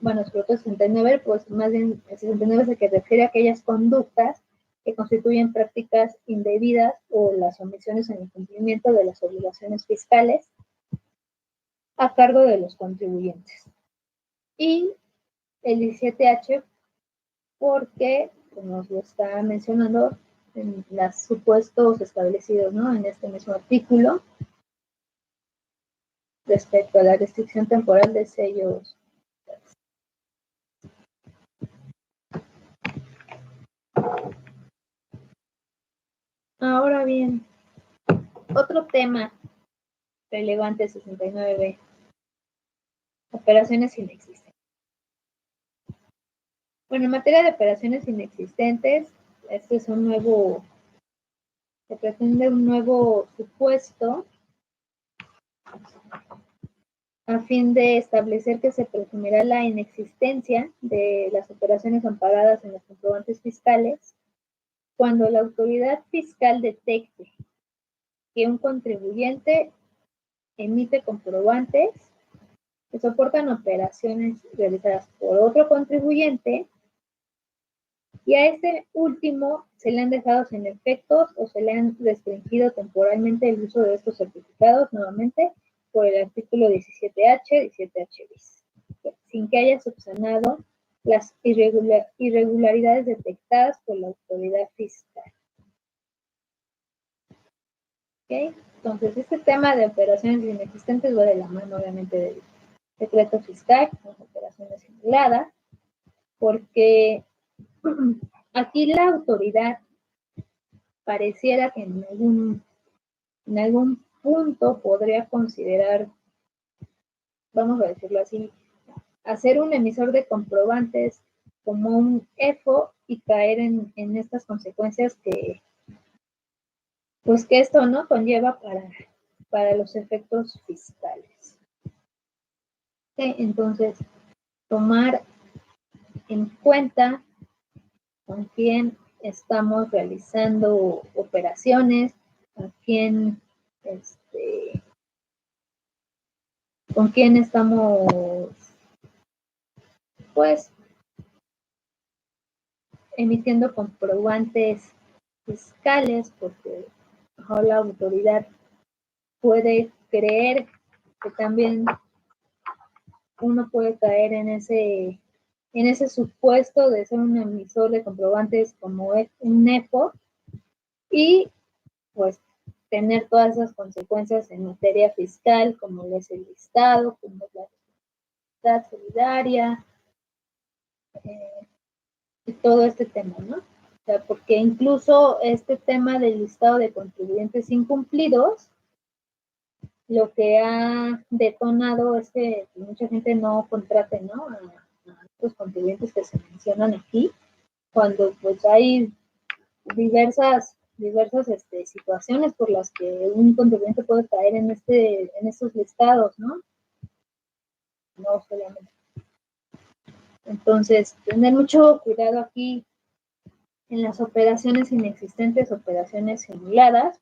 bueno, sobre todo el 69, pues más bien el 69 es el que refiere a aquellas conductas que constituyen prácticas indebidas o las omisiones en el cumplimiento de las obligaciones fiscales a cargo de los contribuyentes. Y el 17H, porque, como nos lo está mencionando, en los supuestos establecidos, ¿no?, en este mismo artículo, respecto a la restricción temporal de sellos. Ahora bien, otro tema relevante, 69B, operaciones inexistentes. Bueno, en materia de operaciones inexistentes, este es se pretende un nuevo supuesto a fin de establecer que se presumirá la inexistencia de las operaciones amparadas en los comprobantes fiscales cuando la autoridad fiscal detecte que un contribuyente emite comprobantes que soportan operaciones realizadas por otro contribuyente y a este último se le han dejado sin efectos o se le han restringido temporalmente el uso de estos certificados nuevamente por el artículo 17H, 17H bis, sin que haya subsanado las irregularidades detectadas por la autoridad fiscal. ¿Okay? Entonces, este tema de operaciones inexistentes va de la mano, obviamente, del decreto fiscal, con operaciones simuladas, porque aquí la autoridad pareciera que en algún punto podría considerar, vamos a decirlo así, hacer un emisor de comprobantes como un EFO y caer en estas consecuencias que esto no conlleva para los efectos fiscales. ¿Sí? Entonces, tomar en cuenta con quién estamos realizando operaciones, con quién estamos, pues, emitiendo comprobantes fiscales, porque mejor la autoridad puede creer que también uno puede caer en ese supuesto de ser un emisor de comprobantes como un EFO y pues tener todas esas consecuencias en materia fiscal, como es el listado, como es la responsabilidad solidaria, y todo este tema, ¿no? O sea, porque incluso este tema del listado de contribuyentes incumplidos, lo que ha detonado es que mucha gente no contrate, ¿no?, a estos contribuyentes que se mencionan aquí, cuando pues hay diversas situaciones por las que un contribuyente puede caer en estos listados, ¿no? No solamente. Entonces, tener mucho cuidado aquí en las operaciones inexistentes, operaciones simuladas,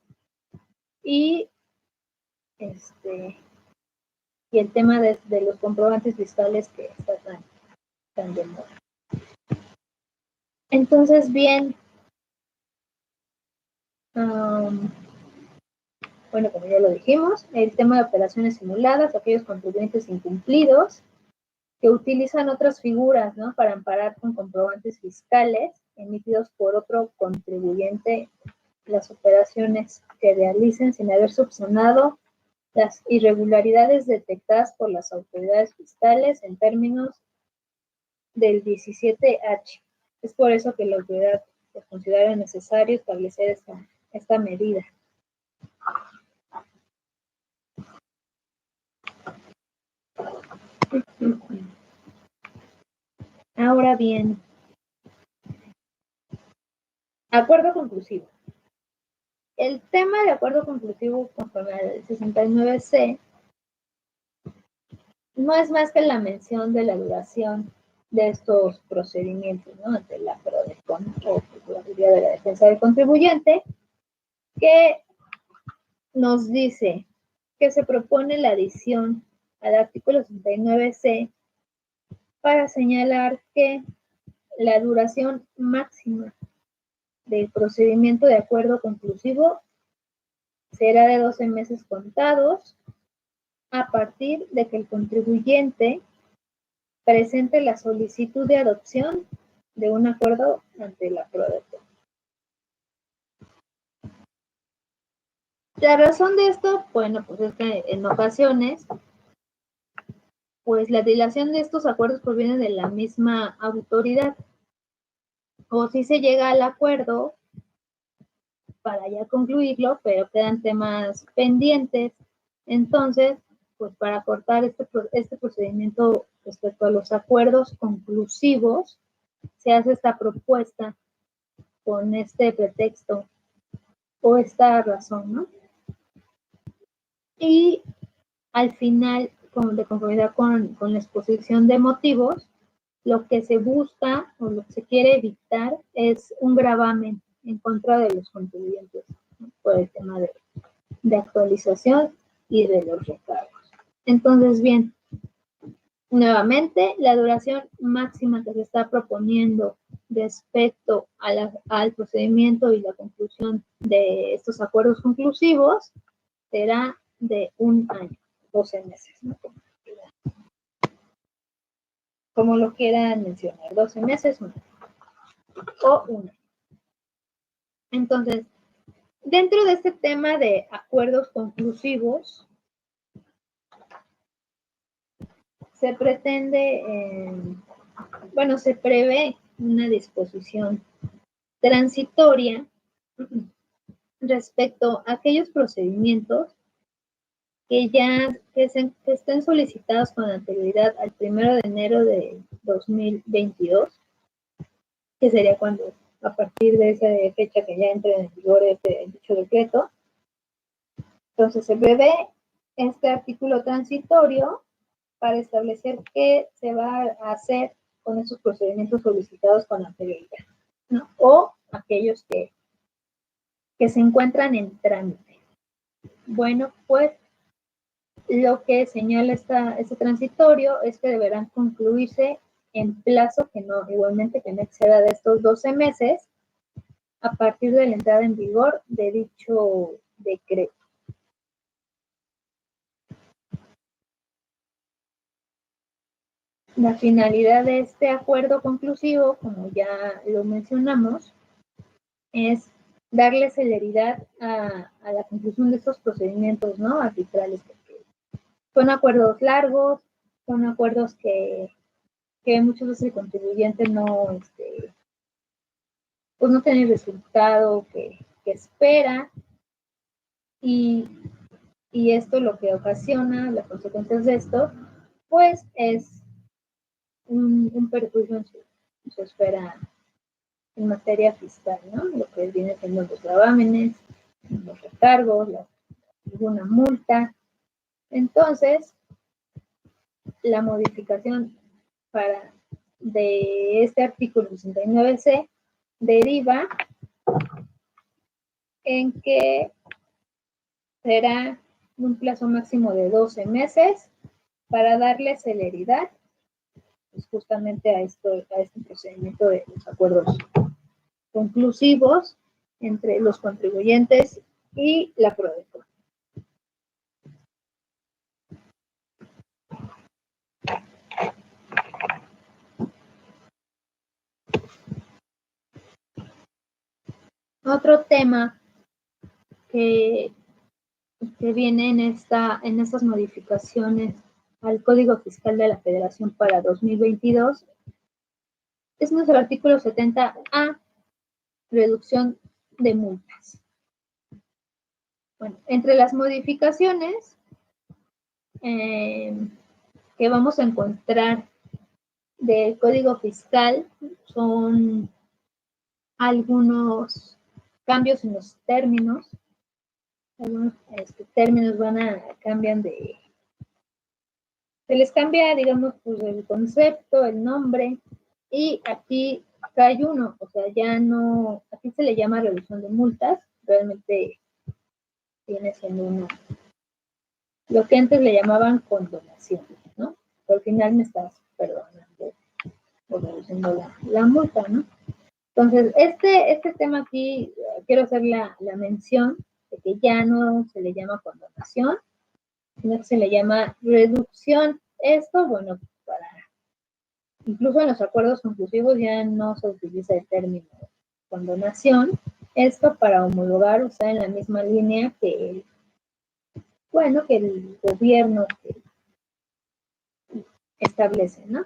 y el tema de los comprobantes fiscales que está tan de moda. Entonces, bien, bueno, como ya lo dijimos, el tema de operaciones simuladas, aquellos contribuyentes incumplidos que utilizan otras figuras, ¿no?, para amparar con comprobantes fiscales emitidos por otro contribuyente las operaciones que realicen sin haber subsanado las irregularidades detectadas por las autoridades fiscales en términos del 17H. Es por eso que la autoridad considera necesario establecer esta medida. Ahora bien, acuerdo conclusivo. El tema de acuerdo conclusivo conforme al 69C no es más que la mención de la duración de estos procedimientos, ¿no? Ante la PRODECON o Procuraduría de la Defensa del Contribuyente, que nos dice que se propone la adición al artículo 69C para señalar que la duración máxima del procedimiento de acuerdo conclusivo será de 12 meses contados a partir de que el contribuyente presente la solicitud de adopción de un acuerdo ante la PRODECON. La razón de esto, bueno, pues es que en ocasiones, pues la dilación de estos acuerdos proviene de la misma autoridad. O si se llega al acuerdo para ya concluirlo, pero quedan temas pendientes. Entonces, pues para cortar este procedimiento respecto a los acuerdos conclusivos, se hace esta propuesta con este pretexto o esta razón, ¿no? Y al final, de conformidad con la exposición de motivos, lo que se busca o lo que se quiere evitar es un gravamen en contra de los contribuyentes, ¿no? Por el tema de actualización y de los recargos. Entonces, bien, nuevamente, la duración máxima que se está proponiendo respecto al procedimiento y la conclusión de estos acuerdos conclusivos será de 1 año, 12 meses, ¿no? Como lo quieran mencionar, 12 meses o 1 año. Entonces, dentro de este tema de acuerdos conclusivos, se pretende, bueno, se prevé una disposición transitoria respecto a aquellos procedimientos que estén solicitados con anterioridad al 1 de enero de 2022, que sería cuando, a partir de esa fecha que ya entre en vigor dicho decreto. Entonces se prevé este artículo transitorio para establecer qué se va a hacer con esos procedimientos solicitados con anterioridad, ¿no? O aquellos que se encuentran en trámite. Bueno, pues lo que señala este transitorio es que deberán concluirse en plazo que no, igualmente que no exceda de estos 12 meses a partir de la entrada en vigor de dicho decreto. La finalidad de este acuerdo conclusivo, como ya lo mencionamos, es darle celeridad a la conclusión de estos procedimientos, ¿no? Arbitrales. Son acuerdos largos, son acuerdos que muchas veces el contribuyente no, pues no tiene el resultado que espera, y esto lo que ocasiona, las consecuencias de esto, pues es un perjuicio en su esfera en materia fiscal, ¿no? Lo que viene siendo los gravámenes, los recargos, alguna multa. Entonces, la modificación de este artículo 69C deriva en que será un plazo máximo de 12 meses para darle celeridad pues, justamente a este procedimiento de los acuerdos conclusivos entre los contribuyentes y la PRODECON. Otro tema que viene en estas modificaciones al Código Fiscal de la Federación para 2022 es nuestro artículo 70A, reducción de multas. Bueno, entre las modificaciones que vamos a encontrar del Código Fiscal son algunos cambios en los términos. Algunos términos cambian se les cambia, digamos, pues el concepto, el nombre, y aquí hay uno, o sea, ya no, aquí se le llama reducción de multas, realmente viene siendo uno, lo que antes le llamaban condonación, ¿no? Pero al final me estás perdonando o reduciendo la multa, ¿no? Entonces, este tema aquí, quiero hacer la mención de que ya no se le llama condonación, sino que se le llama reducción. Esto, bueno, incluso en los acuerdos conclusivos ya no se utiliza el término condonación. Esto para homologar, o sea, en la misma línea que el gobierno establece, ¿no?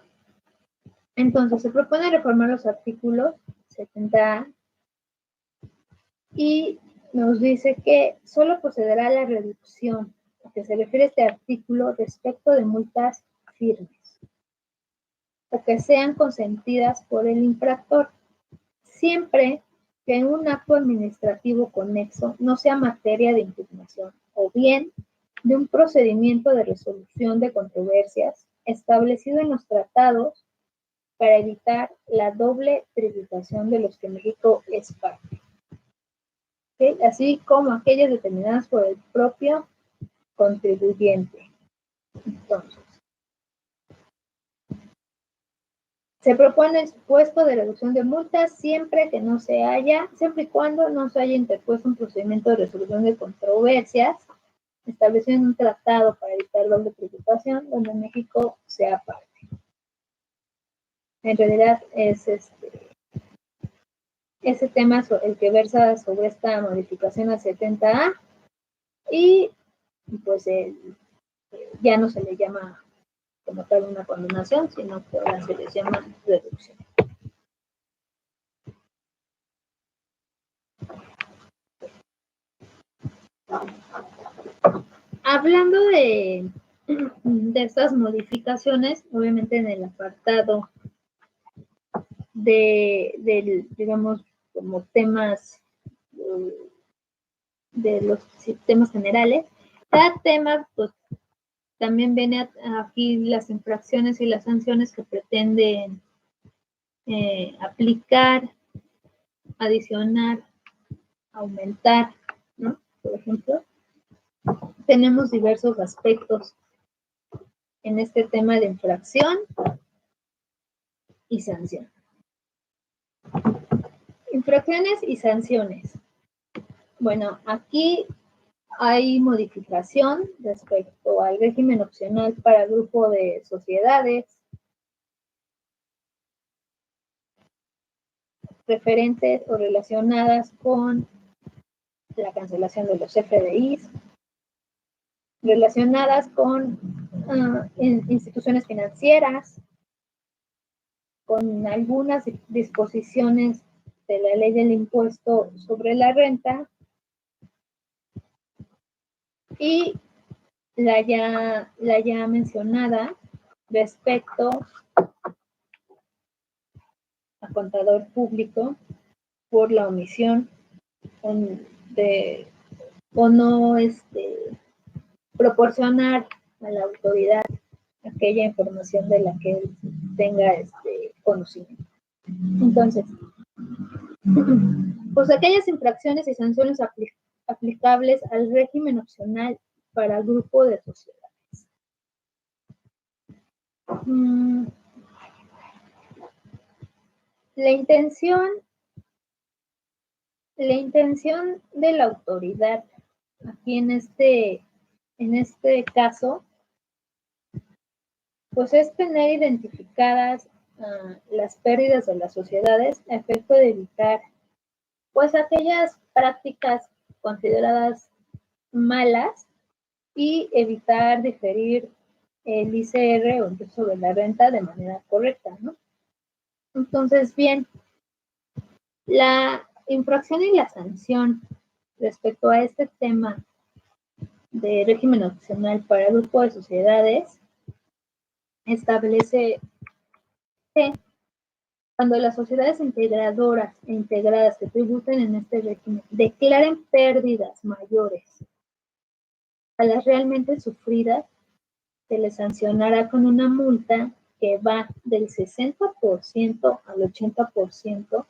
Entonces, se propone reformar los artículos 70A y nos dice que solo procederá a la reducción a que se refiere este artículo respecto de multas firmes o que sean consentidas por el infractor, siempre que un acto administrativo conexo no sea materia de impugnación o bien de un procedimiento de resolución de controversias establecido en los tratados para evitar la doble tributación de los que México es parte, ¿okay? Así como aquellas determinadas por el propio contribuyente. Entonces, se propone el supuesto de reducción de multas siempre y cuando no se haya interpuesto un procedimiento de resolución de controversias establecido en un tratado para evitar doble tributación donde México sea parte. En realidad es ese tema el que versa sobre esta modificación al 70A y pues ya no se le llama como tal una condonación, sino que ahora se les llama reducción. Hablando de estas modificaciones, obviamente en el apartado digamos, como temas de los temas generales, cada tema, pues, también viene aquí las infracciones y las sanciones que pretenden aplicar, adicionar, aumentar, ¿no? Por ejemplo, tenemos diversos aspectos en este tema de infracción y sanción. Infracciones y sanciones. Bueno, aquí hay modificación respecto al régimen opcional para grupo de sociedades referentes o relacionadas con la cancelación de los FDIs, relacionadas con instituciones financieras, con algunas disposiciones de la ley del impuesto sobre la renta y la ya mencionada respecto a contador público por la omisión de o no proporcionar a la autoridad aquella información de la que él tenga conocimiento. Entonces, pues aquellas infracciones y sanciones aplicables al régimen opcional para el grupo de sociedades. La intención de la autoridad aquí en este caso, pues es tener identificadas las pérdidas de las sociedades a efecto de evitar pues aquellas prácticas consideradas malas y evitar diferir el ICR o impuesto sobre la renta de manera correcta, ¿no? Entonces, bien, la infracción y la sanción respecto a este tema de régimen opcional para el grupo de sociedades establece que cuando las sociedades integradoras e integradas que tributen en este régimen declaren pérdidas mayores a las realmente sufridas, se les sancionará con una multa que va del 60% al 80%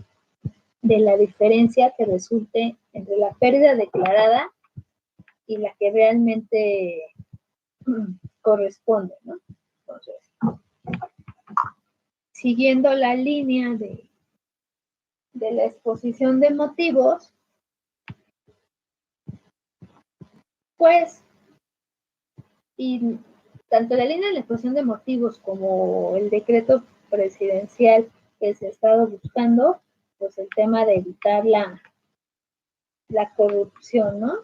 de la diferencia que resulte entre la pérdida declarada y la que realmente corresponde, ¿no? Entonces, siguiendo la línea de la exposición de motivos, pues, y tanto la línea de la exposición de motivos como el decreto presidencial que se ha estado buscando, pues el tema de evitar la corrupción, ¿no?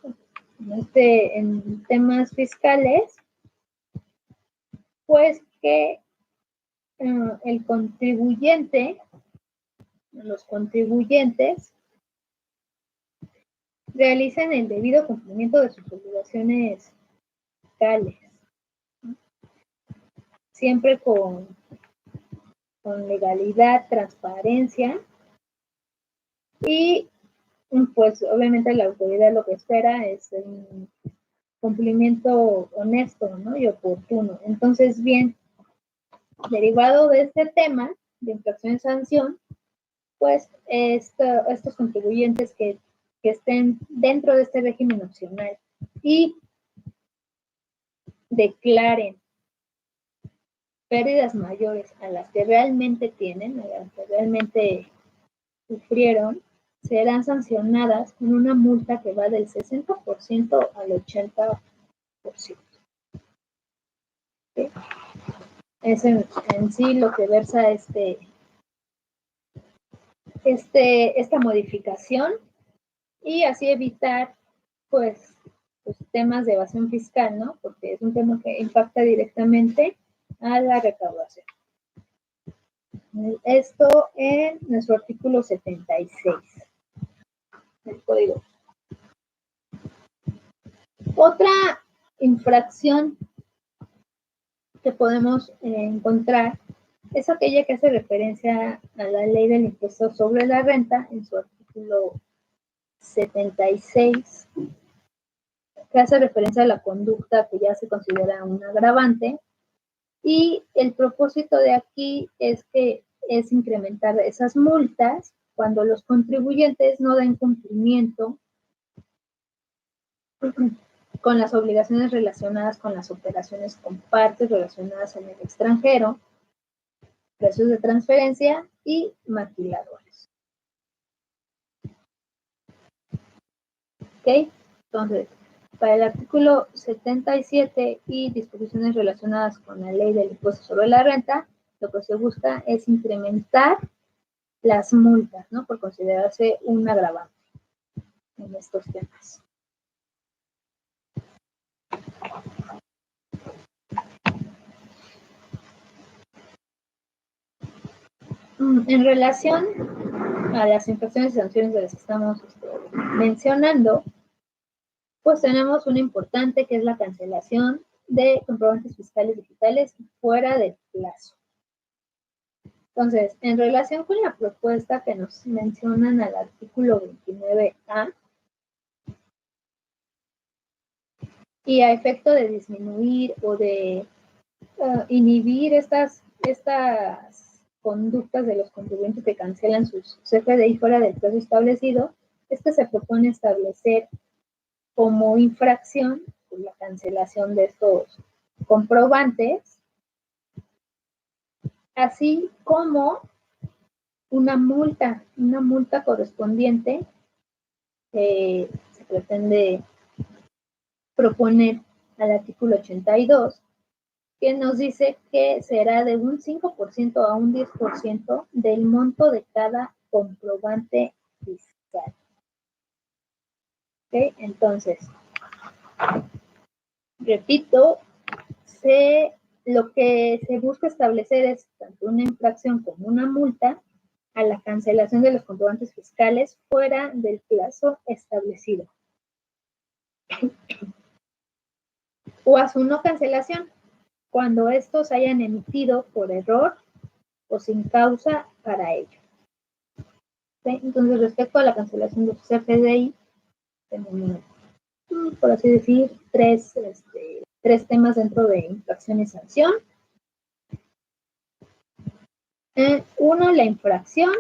En temas fiscales, pues que el contribuyente, los contribuyentes, realicen el debido cumplimiento de sus obligaciones fiscales, ¿no? Siempre con legalidad, transparencia y pues obviamente la autoridad lo que espera es un cumplimiento honesto, ¿no? Y oportuno. Entonces, bien, derivado de este tema de infracción y sanción, pues estos contribuyentes que estén dentro de este régimen opcional y declaren pérdidas mayores a las que realmente tienen, a las que realmente sufrieron, serán sancionadas con una multa que va del 60% al 80%. ¿Sí? Es en sí lo que versa esta modificación y así evitar pues temas de evasión fiscal, ¿no? Porque es un tema que impacta directamente a la recaudación. Esto en nuestro artículo 76 del Código. Otra infracción que podemos encontrar es aquella que hace referencia a la ley del impuesto sobre la renta en su artículo 76, que hace referencia a la conducta que ya se considera un agravante. Y el propósito de aquí es incrementar esas multas cuando los contribuyentes no den cumplimiento con las obligaciones relacionadas con las operaciones con partes relacionadas en el extranjero, precios de transferencia y maquiladores. ¿Ok? Entonces, para el artículo 77 y disposiciones relacionadas con la ley del impuesto sobre la renta, lo que se busca es incrementar las multas, ¿no? Por considerarse un agravante en estos temas. En relación a las infracciones y sanciones de las que estamos mencionando, pues tenemos una importante que es la cancelación de comprobantes fiscales digitales fuera del plazo. Entonces, en relación con la propuesta que nos mencionan al artículo 29A, y a efecto de disminuir o de inhibir estas conductas de los contribuyentes que cancelan sus CFDI fuera del plazo establecido, es que se propone establecer como infracción la cancelación de estos comprobantes, así como una multa correspondiente se pretende proponer al artículo 82, que nos dice que será de un 5% a un 10% del monto de cada comprobante fiscal. ¿Okay? Entonces, repito, lo que se busca establecer es tanto una infracción como una multa a la cancelación de los comprobantes fiscales fuera del plazo establecido o a su no cancelación cuando estos hayan emitido por error o sin causa para ello. ¿Sí? Entonces, respecto a la cancelación de los CFDI, tenemos, por así decir, tres temas dentro de infracción y sanción. Uno, la infracción.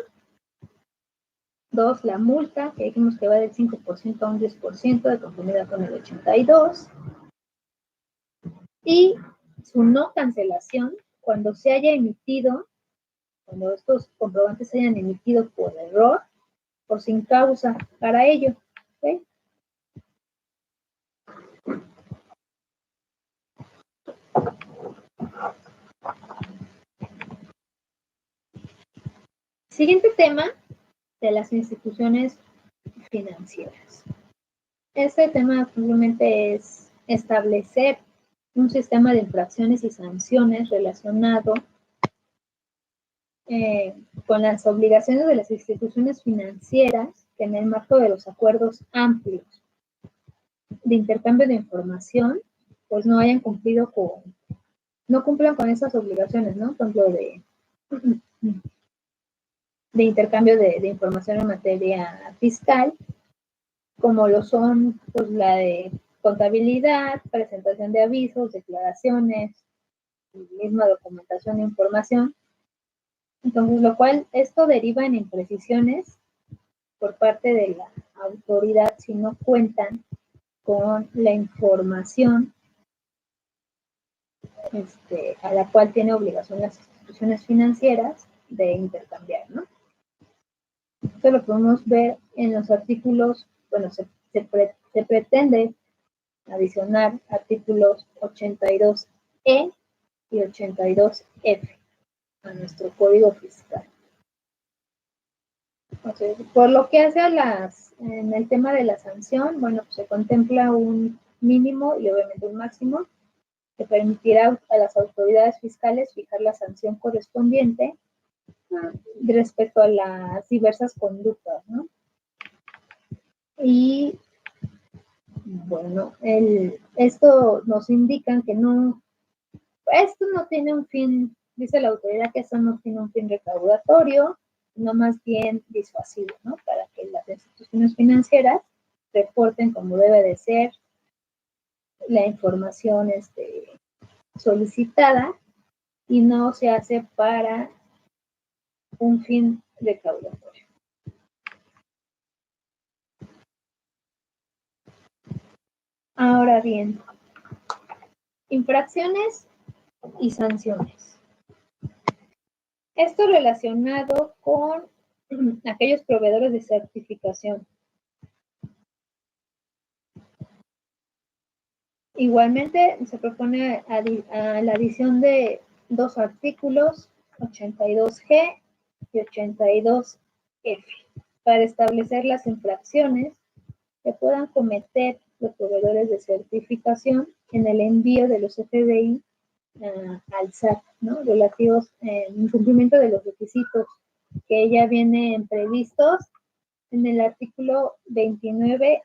Dos, la multa, que dijimos que va del 5% a un 10% de conformidad con el 82. Y su no cancelación, cuando se haya emitido, cuando estos comprobantes se hayan emitido por error o sin causa para ello. ¿Okay? Siguiente tema de las instituciones financieras. Este tema simplemente es establecer un sistema de infracciones y sanciones relacionado con las obligaciones de las instituciones financieras que en el marco de los acuerdos amplios de intercambio de información, pues no hayan cumplido no cumplan con esas obligaciones, ¿no? Por ejemplo, de intercambio de información en materia fiscal, como lo son pues, la de contabilidad, presentación de avisos, declaraciones, misma documentación e información. Entonces, lo cual esto deriva en imprecisiones por parte de la autoridad si no cuentan con la información a la cual tiene obligación las instituciones financieras de intercambiar, ¿no? Esto lo podemos ver en los artículos, bueno, se pretende adicionar artículos 82E y 82F a nuestro código fiscal. Entonces, por lo que hace en el tema de la sanción, bueno, pues se contempla un mínimo y obviamente un máximo que permitirá a las autoridades fiscales fijar la sanción correspondiente respecto a las diversas conductas, ¿no? Y bueno, esto nos indica que esto no tiene un fin, dice la autoridad que esto no tiene un fin recaudatorio, no más bien disuasivo, ¿no? Para que las instituciones financieras reporten como debe de ser la información solicitada y no se hace para un fin recaudatorio. Ahora bien, infracciones y sanciones. Esto relacionado con aquellos proveedores de certificación. Igualmente se propone a la adición de dos artículos, 82G y 82F, para establecer las infracciones que puedan cometer los proveedores de certificación en el envío de los CFDI al SAT, ¿no? Relativos en incumplimiento de los requisitos que ya vienen previstos en el artículo 29A.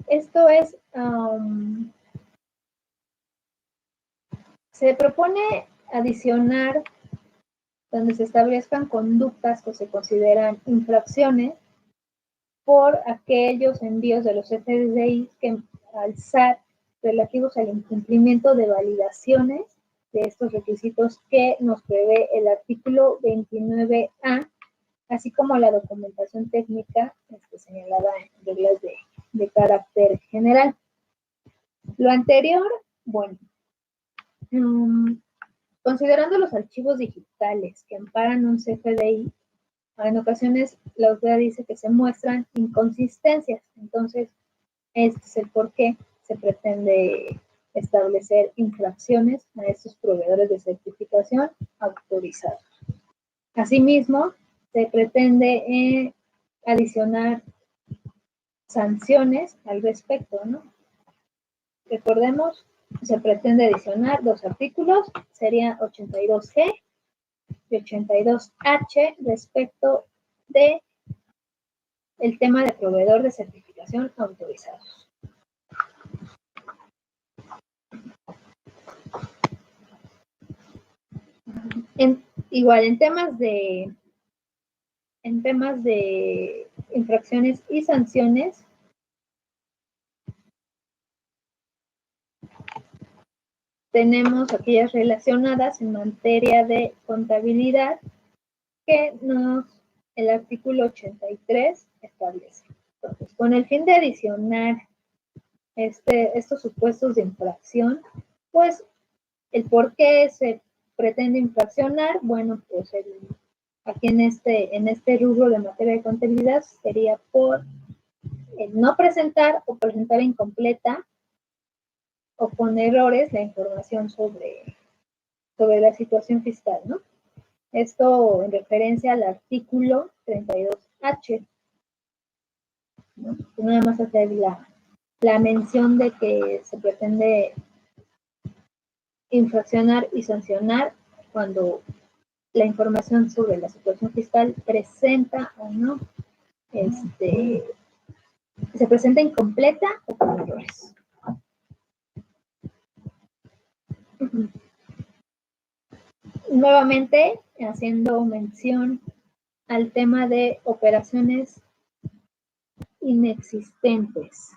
Esto es, se propone adicionar donde se establezcan conductas que se consideran infracciones por aquellos envíos de los CFDI que al SAT relativos al incumplimiento de validaciones de estos requisitos que nos prevé el artículo 29A, así como la documentación técnica señalada en reglas de carácter general. Lo anterior, bueno, considerando los archivos digitales que amparan un CFDI, en ocasiones la autoridad dice que se muestran inconsistencias. Entonces, este es el por qué se pretende establecer infracciones a estos proveedores de certificación autorizados. Asimismo, se pretende adicionar sanciones al respecto, ¿no? Recordemos, se pretende adicionar dos artículos, serían 82G y 82H respecto de el tema de proveedor de certificación autorizados. Igual en temas de infracciones y sanciones, tenemos aquellas relacionadas en materia de contabilidad que el artículo 83 establece. Entonces, con el fin de adicionar estos supuestos de infracción, pues el por qué se pretende infraccionar, bueno, pues aquí en este rubro de materia de contabilidad sería por el no presentar o presentar incompleta o con errores la información sobre la situación fiscal, ¿no? Esto en referencia al artículo 32H, ¿no? Nada más hacer la mención de que se pretende infraccionar y sancionar cuando la información sobre la situación fiscal presenta o no, se presenta incompleta o con errores. Nuevamente, haciendo mención al tema de operaciones inexistentes.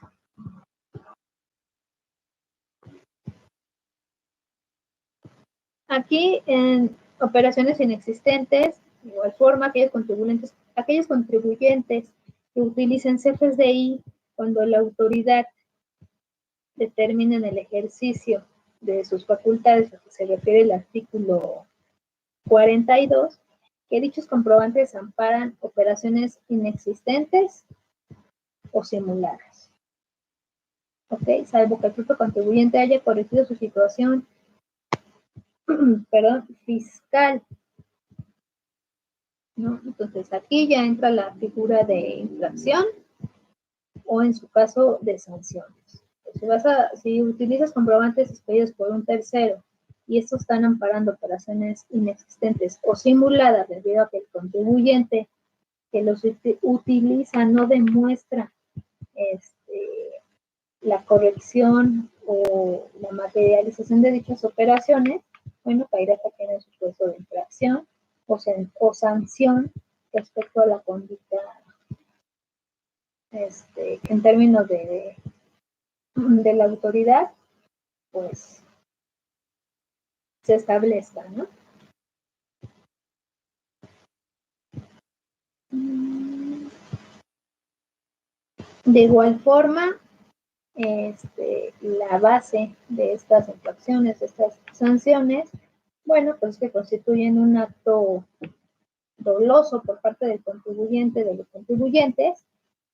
Aquí en operaciones inexistentes, de igual forma, aquellos contribuyentes que utilicen CFDI cuando la autoridad determina en el ejercicio de sus facultades, a que se refiere el artículo 42, que dichos comprobantes amparan operaciones inexistentes o simuladas. ¿Ok? Salvo que el propio contribuyente haya corregido su situación fiscal, ¿no? Entonces aquí ya entra la figura de infracción o en su caso de sanciones. Si utilizas comprobantes expedidos por un tercero y estos están amparando operaciones inexistentes o simuladas debido a que el contribuyente que los utiliza no demuestra la corrección o la materialización de dichas operaciones, bueno, caerá también en su supuesto de infracción o sanción respecto a la conducta en términos de la autoridad, pues se establezca, ¿no? De igual forma, la base de estas infracciones, de estas sanciones, bueno, pues que constituyen un acto doloso por parte del contribuyente, de los contribuyentes,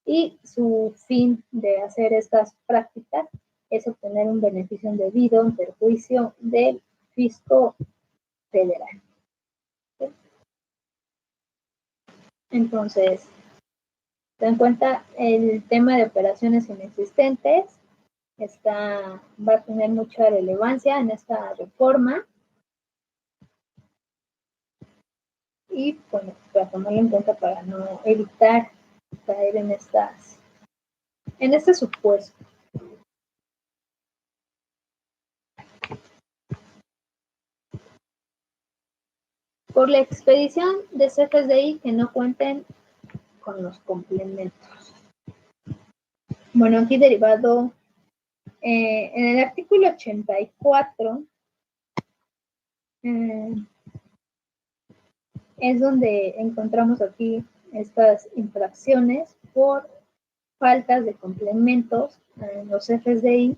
y su fin de hacer estas prácticas es obtener un beneficio indebido en perjuicio del fisco federal. ¿Sí? Entonces, ten en cuenta el tema de operaciones inexistentes, va a tener mucha relevancia en esta reforma. Y bueno, para tomarlo en cuenta para no evitar caer en este supuesto. Por la expedición de CFDI que no cuenten con los complementos. Bueno, aquí derivado en el artículo 84 es donde encontramos aquí estas infracciones por faltas de complementos en los FSDI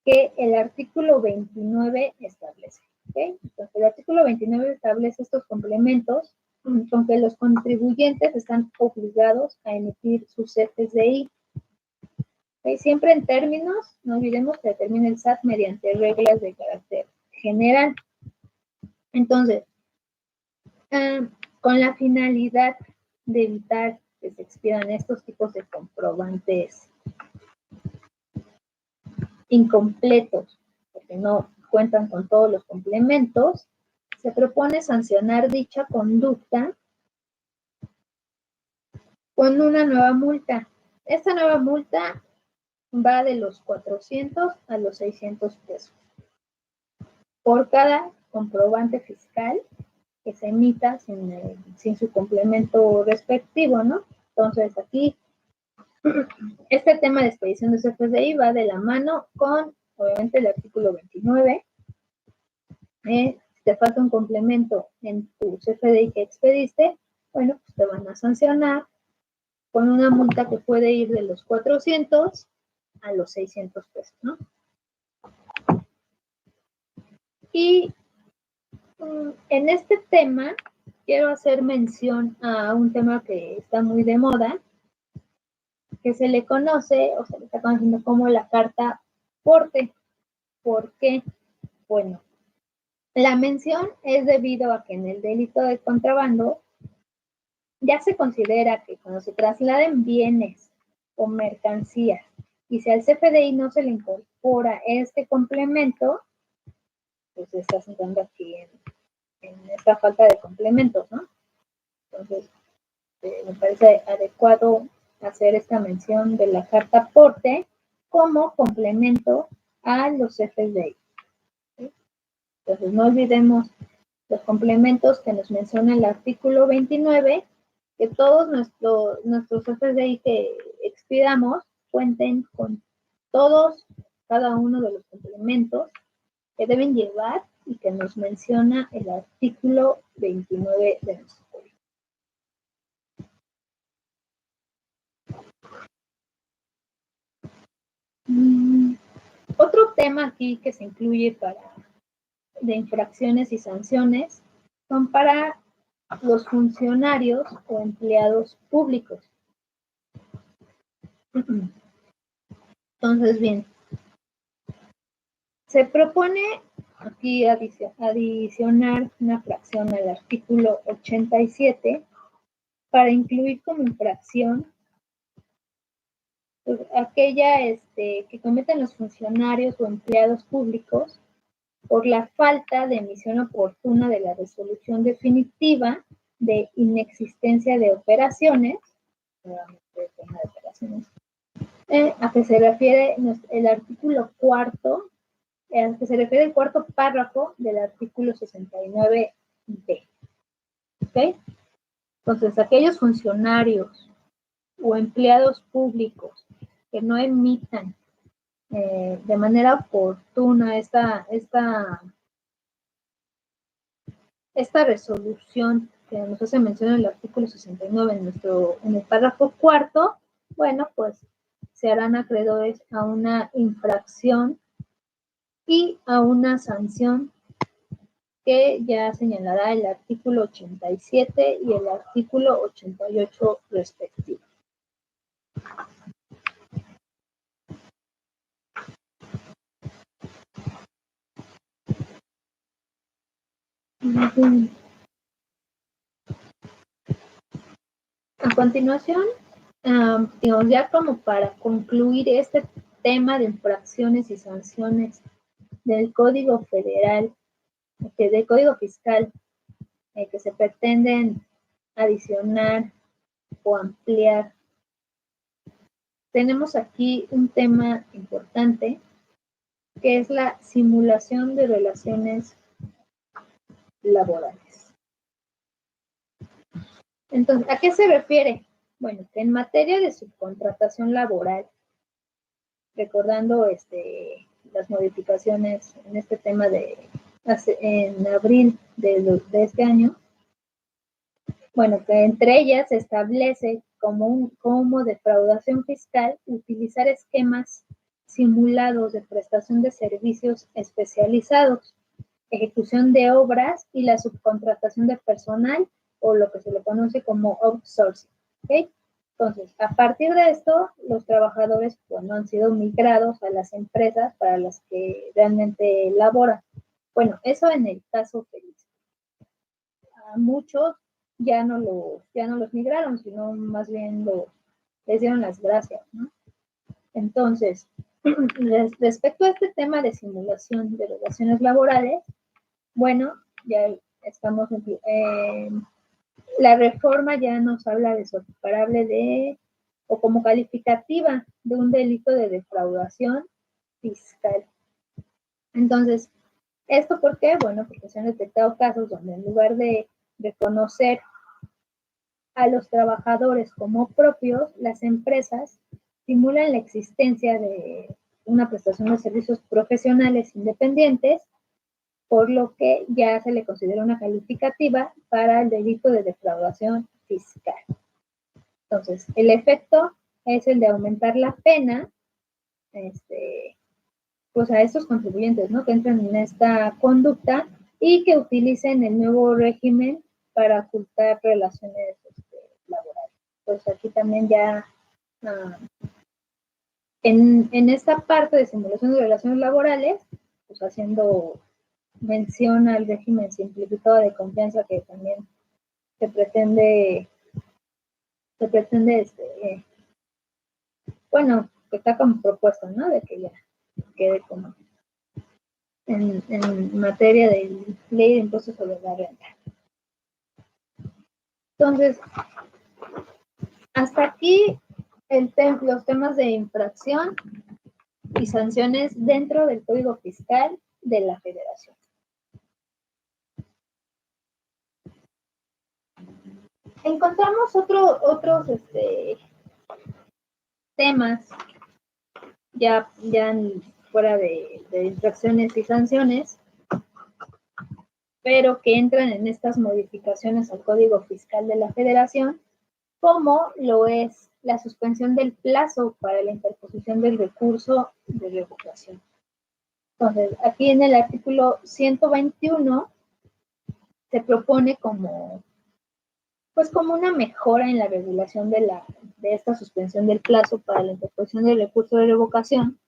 que el artículo 29 establece. ¿Okay? Entonces, el artículo 29 establece estos complementos con que los contribuyentes están obligados a emitir sus FSDI. ¿Okay? Siempre en términos, no olvidemos que determina el SAT mediante reglas de carácter general. Entonces, con la finalidad de evitar que se expidan estos tipos de comprobantes incompletos, porque no cuentan con todos los complementos, se propone sancionar dicha conducta con una nueva multa. Esta nueva multa va de los 400 a los 600 pesos por cada comprobante fiscal que se emita sin su complemento respectivo, ¿no? Entonces, aquí, este tema de expedición de CFDI va de la mano con, obviamente, el artículo 29. Si te falta un complemento en tu CFDI que expediste, bueno, pues te van a sancionar con una multa que puede ir de los 400 a los 600 pesos, ¿no? Y en este tema quiero hacer mención a un tema que está muy de moda, que se le conoce o se le está conociendo como la carta porte. ¿Por qué? Bueno, la mención es debido a que en el delito de contrabando ya se considera que cuando se trasladen bienes o mercancías y si al CFDI no se le incorpora este complemento, pues estás entrando aquí en esta falta de complementos, ¿no? Entonces, me parece adecuado hacer esta mención de la carta aporte como complemento a los CFDI. ¿Sí? Entonces, no olvidemos los complementos que nos menciona el artículo 29, que todos nuestros CFDI que expidamos cuenten con todos, cada uno de los complementos que deben llevar y que nos menciona el artículo 29 de nuestro código. Otro tema aquí que se incluye de infracciones y sanciones son para los funcionarios o empleados públicos. Entonces, bien, se propone aquí adicionar una fracción al artículo 87 para incluir como infracción pues, aquella que cometen los funcionarios o empleados públicos por la falta de emisión oportuna de la resolución definitiva de inexistencia de operaciones, a que se refiere el artículo cuarto, al que se refiere el cuarto párrafo del artículo 69b. ¿Ok? Entonces, aquellos funcionarios o empleados públicos que no emitan de manera oportuna esta resolución que nos hace mención en el artículo 69 en el párrafo cuarto, bueno, pues se harán acreedores a una infracción y a una sanción que ya señalará el artículo 87 y el artículo 88 respectivos. A continuación, digamos, ya como para concluir este tema de infracciones y sanciones del Código Federal, del Código Fiscal, que se pretenden adicionar o ampliar, tenemos aquí un tema importante que es la simulación de relaciones laborales. Entonces, ¿a qué se refiere? Bueno, que en materia de subcontratación laboral, recordando las modificaciones en este tema en abril de este año, bueno, que entre ellas se establece como defraudación fiscal utilizar esquemas simulados de prestación de servicios especializados, ejecución de obras y la subcontratación de personal o lo que se le conoce como outsourcing. ¿Okay? Entonces, a partir de esto, los trabajadores no han sido migrados a las empresas para las que realmente laboran. Bueno, eso en el caso feliz. A muchos ya no los migraron, sino más bien les dieron las gracias, ¿no? Entonces, respecto a este tema de simulación de relaciones laborales, bueno, ya estamos la reforma ya nos habla de su equiparable o como calificativa de un delito de defraudación fiscal. Entonces, ¿Esto por qué? Bueno, porque se han detectado casos donde en lugar de reconocer a los trabajadores como propios, las empresas simulan la existencia de una prestación de servicios profesionales independientes, por lo que ya se le considera una calificativa para el delito de defraudación fiscal. Entonces, el efecto es el de aumentar la pena pues a estos contribuyentes, ¿no? Que entran en esta conducta y que utilicen el nuevo régimen para ocultar relaciones laborales. Pues aquí también ya en esta parte de simulación de relaciones laborales, pues haciendo mención al régimen simplificado de confianza que también se pretende bueno, que está como propuesto, ¿no? De que ya quede como en materia de ley de impuestos sobre la renta. Entonces, hasta aquí los temas de infracción y sanciones dentro del Código Fiscal de la Federación. Encontramos otros temas ya fuera de infracciones y sanciones, pero que entran en estas modificaciones al Código Fiscal de la Federación, como lo es la suspensión del plazo para la interposición del recurso de revocación. Entonces, aquí en el artículo 121 se propone como una mejora en la regulación de esta suspensión del plazo para la interposición del recurso de revocación,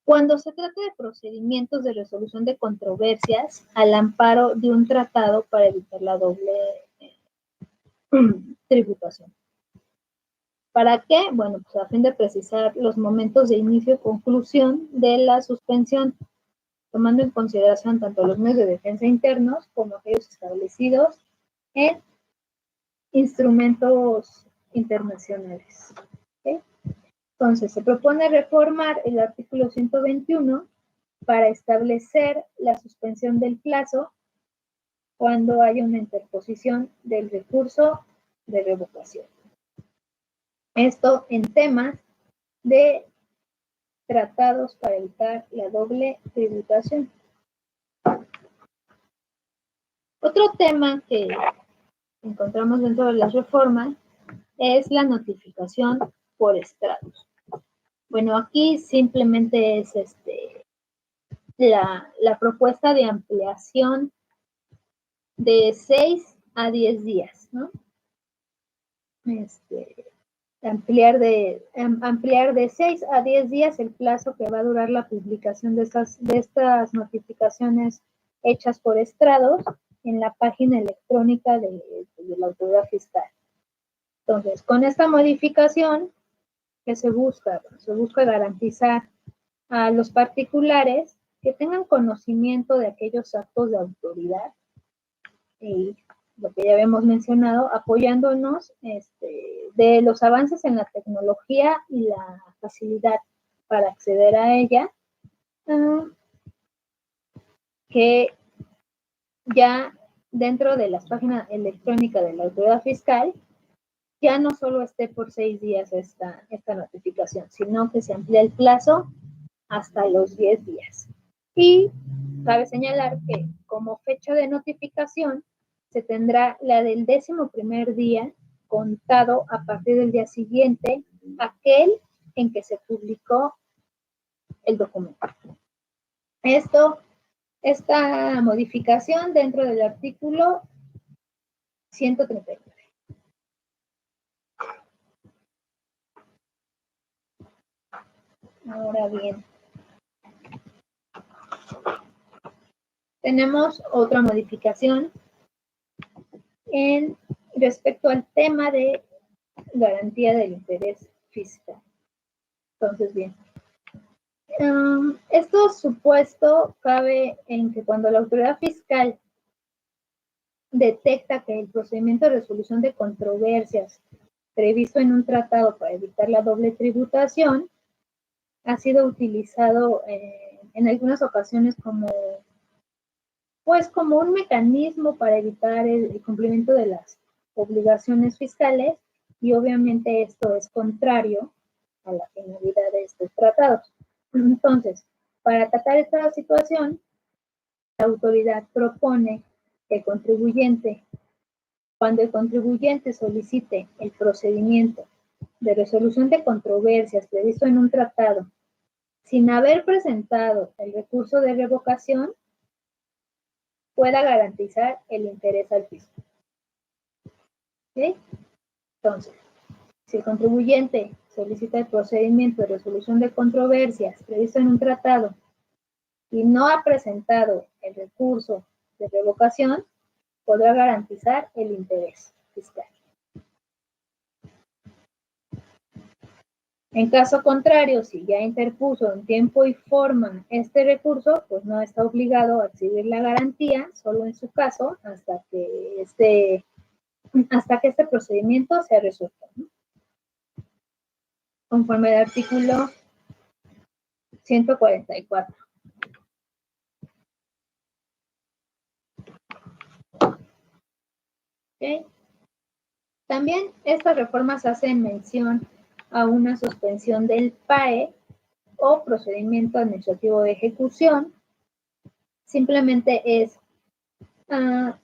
cuando se trata de procedimientos de resolución de controversias al amparo de un tratado para evitar la doble tributación. ¿Para qué? Bueno, pues a fin de precisar los momentos de inicio y conclusión de la suspensión, tomando en consideración tanto los medios de defensa internos como aquellos establecidos en instrumentos internacionales. ¿Okay? Entonces, se propone reformar el artículo 121 para establecer la suspensión del plazo cuando haya una interposición del recurso de revocación. Esto en temas de tratados para evitar la doble tributación. Otro tema que encontramos dentro de las reformas es la notificación por estrados. Bueno, aquí simplemente es la propuesta de ampliación de 6 a 10 días, ¿no? Ampliar de 6 a 10 días el plazo que va a durar la publicación de estas notificaciones hechas por estrados en la página electrónica de la autoridad fiscal. Entonces, con esta modificación, ¿qué se busca? Se busca garantizar a los particulares que tengan conocimiento de aquellos actos de autoridad y lo que ya habíamos mencionado, apoyándonos de los avances en la tecnología y la facilidad para acceder a ella, que ya dentro de las páginas electrónicas de la autoridad fiscal, ya no solo esté por 6 días esta notificación, sino que se amplía el plazo hasta los 10 días. Y cabe señalar que como fecha de notificación se tendrá la del 11º día contado a partir del día siguiente, aquel en que se publicó el documento. Esta modificación dentro del artículo 139. Ahora bien, tenemos otra modificación respecto al tema de garantía del interés fiscal. Entonces, bien, esto supuesto cabe en que cuando la autoridad fiscal detecta que el procedimiento de resolución de controversias previsto en un tratado para evitar la doble tributación ha sido utilizado en algunas ocasiones como un mecanismo para evitar el cumplimiento de las obligaciones fiscales, y obviamente esto es contrario a la finalidad de estos tratados. Entonces, para tratar esta situación, la autoridad propone que el contribuyente, cuando el contribuyente solicite el procedimiento de resolución de controversias previsto en un tratado, sin haber presentado el recurso de revocación, pueda garantizar el interés al fisco. ¿Sí? Entonces, si el contribuyente solicita el procedimiento de resolución de controversias previsto en un tratado y no ha presentado el recurso de revocación, podrá garantizar el interés fiscal. En caso contrario, si ya interpuso en tiempo y forma este recurso, pues no está obligado a exhibir la garantía, solo en su caso, hasta que este procedimiento sea resuelto, ¿no? Conforme al artículo 144. ¿Okay? También estas reformas hacen mención a una suspensión del PAE o procedimiento administrativo de ejecución. Simplemente es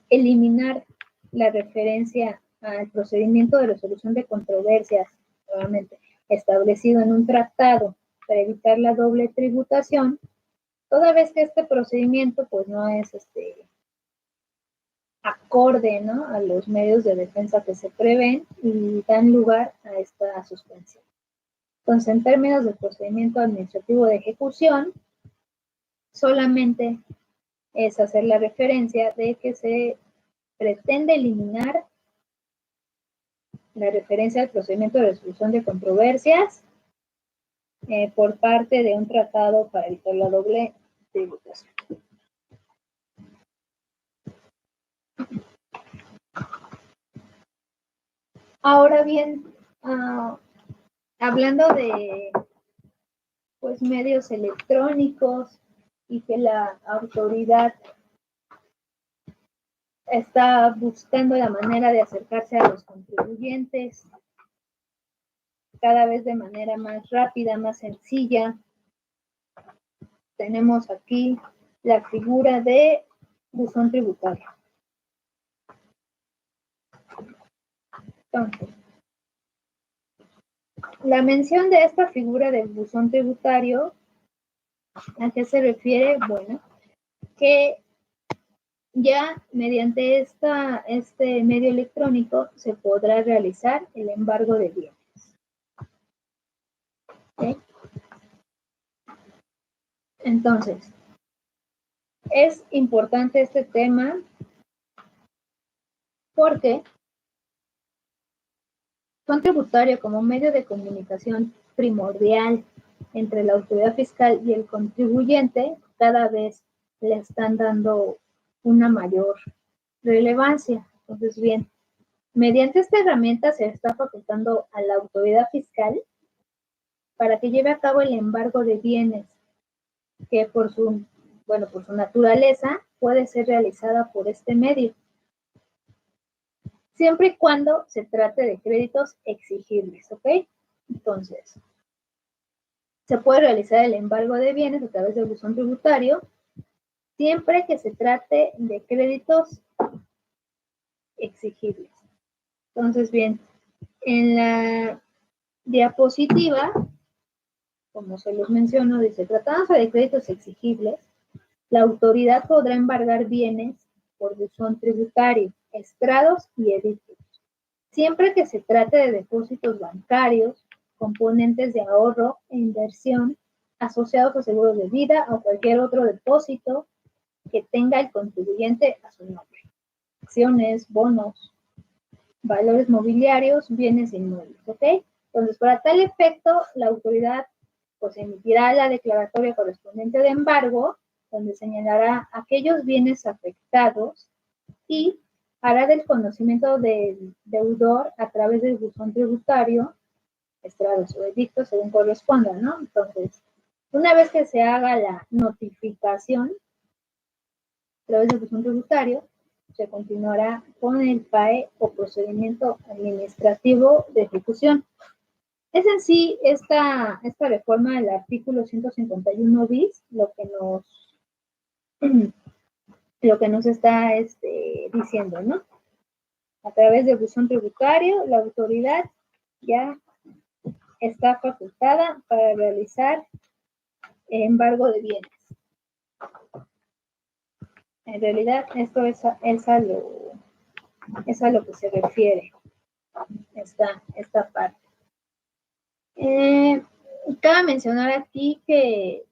eliminar la referencia al procedimiento de resolución de controversias, nuevamente, establecido en un tratado para evitar la doble tributación, toda vez que este procedimiento pues no es acorde, ¿no?, a los medios de defensa que se prevén y dan lugar a esta suspensión. Entonces, en términos del procedimiento administrativo de ejecución, solamente es hacer la referencia de que se pretende eliminar la referencia al procedimiento de resolución de controversias por parte de un tratado para evitar la doble tributación. Ahora bien, hablando de pues medios electrónicos y que la autoridad está buscando la manera de acercarse a los contribuyentes cada vez de manera más rápida, más sencilla. Tenemos aquí la figura de buzón tributario. Entonces, la mención de esta figura del buzón tributario, ¿a qué se refiere? Bueno, que ya mediante este medio electrónico se podrá realizar el embargo de bienes. ¿Okay? Entonces, es importante este tema porque buzón tributario como medio de comunicación primordial entre la autoridad fiscal y el contribuyente, cada vez le están dando una mayor relevancia. Entonces, bien, mediante esta herramienta se está facultando a la autoridad fiscal para que lleve a cabo el embargo de bienes que por su naturaleza puede ser realizada por este medio, siempre y cuando se trate de créditos exigibles, ¿ok? Entonces, se puede realizar el embargo de bienes a través del buzón tributario, siempre que se trate de créditos exigibles. Entonces, bien, en la diapositiva, como se los menciono, dice, tratándose de créditos exigibles, la autoridad podrá embargar bienes por buzón tributario, estrados y edictos, siempre que se trate de depósitos bancarios, componentes de ahorro e inversión asociados a seguros de vida o cualquier otro depósito que tenga el contribuyente a su nombre. Acciones, bonos, valores mobiliarios, bienes inmuebles, ¿ok? Entonces, para tal efecto, la autoridad pues emitirá la declaratoria correspondiente de embargo, donde señalará aquellos bienes afectados y hará del conocimiento del deudor a través del buzón tributario, estrados o edictos, según corresponda, ¿no? Entonces, Una vez que se haga la notificación a través del buzón tributario, se continuará con el PAE o procedimiento administrativo de ejecución. Es en sí esta reforma del artículo 151 bis lo que nos está diciendo, ¿no? A través del buzón tributario, la autoridad ya está facultada para realizar embargo de bienes. En realidad, esto es a lo que se refiere esta parte. Cabe mencionar aquí que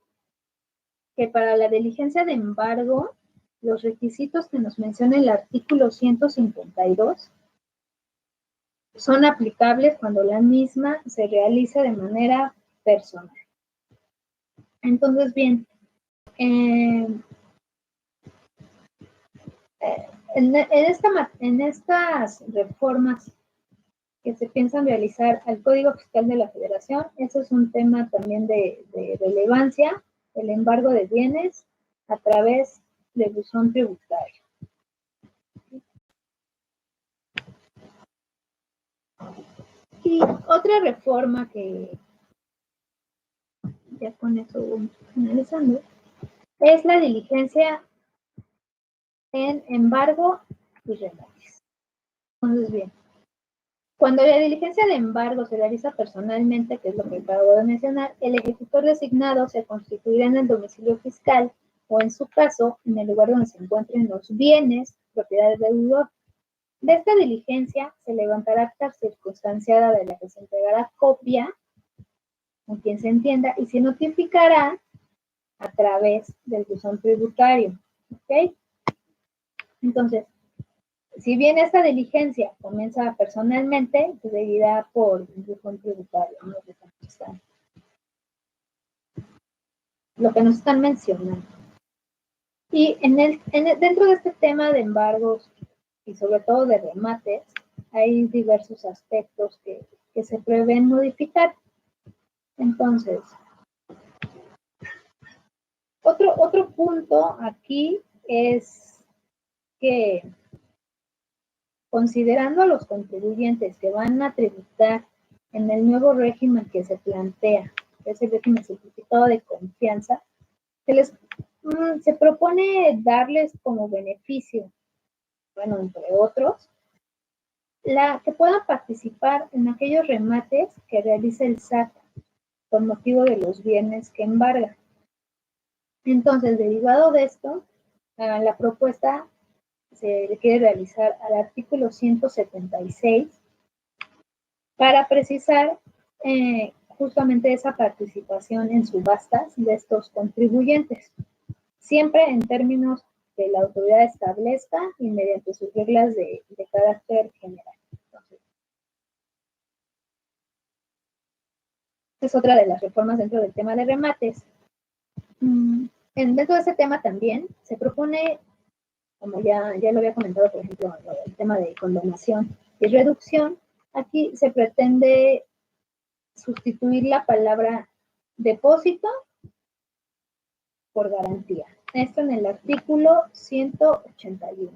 para la diligencia de embargo, los requisitos que nos menciona el artículo 152 son aplicables cuando la misma se realiza de manera personal. Entonces, bien, en estas reformas que se piensan realizar al Código Fiscal de la Federación, eso es un tema también de relevancia, el embargo de bienes a través del buzón tributario. Y otra reforma que ya con eso vamos finalizando, es la diligencia en embargo y remates. Entonces, bien, cuando la diligencia de embargo se realiza personalmente, que es lo que acabo de mencionar, el ejecutor designado se constituirá en el domicilio fiscal o, en su caso, en el lugar donde se encuentren los bienes, propiedad del deudor. De esta diligencia se levantará acta circunstanciada de la que se entregará copia, con quien se entienda, y se notificará a través del buzón tributario. ¿Ok? Entonces, si bien esta diligencia comienza personalmente, se seguirá por el buzón tributario, ¿no? Lo que nos están mencionando. Y dentro de este tema de embargos y sobre todo de remates, hay diversos aspectos que se prevén modificar. Entonces, otro punto aquí es que, considerando a los contribuyentes que van a tributar en el nuevo régimen que se plantea, que es el régimen simplificado de confianza, se propone darles como beneficio, bueno, entre otros, que puedan participar en aquellos remates que realice el SAT con motivo de los bienes que embarga. Entonces, derivado de esto, la propuesta se le quiere realizar al artículo 176 para precisar justamente esa participación en subastas de estos contribuyentes, siempre en términos que la autoridad establezca y mediante sus reglas de carácter general. Entonces, es otra de las reformas dentro del tema de remates. Dentro de ese tema también se propone, como ya lo había comentado, por ejemplo, el tema de condonación y reducción. Aquí se pretende sustituir la palabra depósito por garantía. Esto en el artículo 181.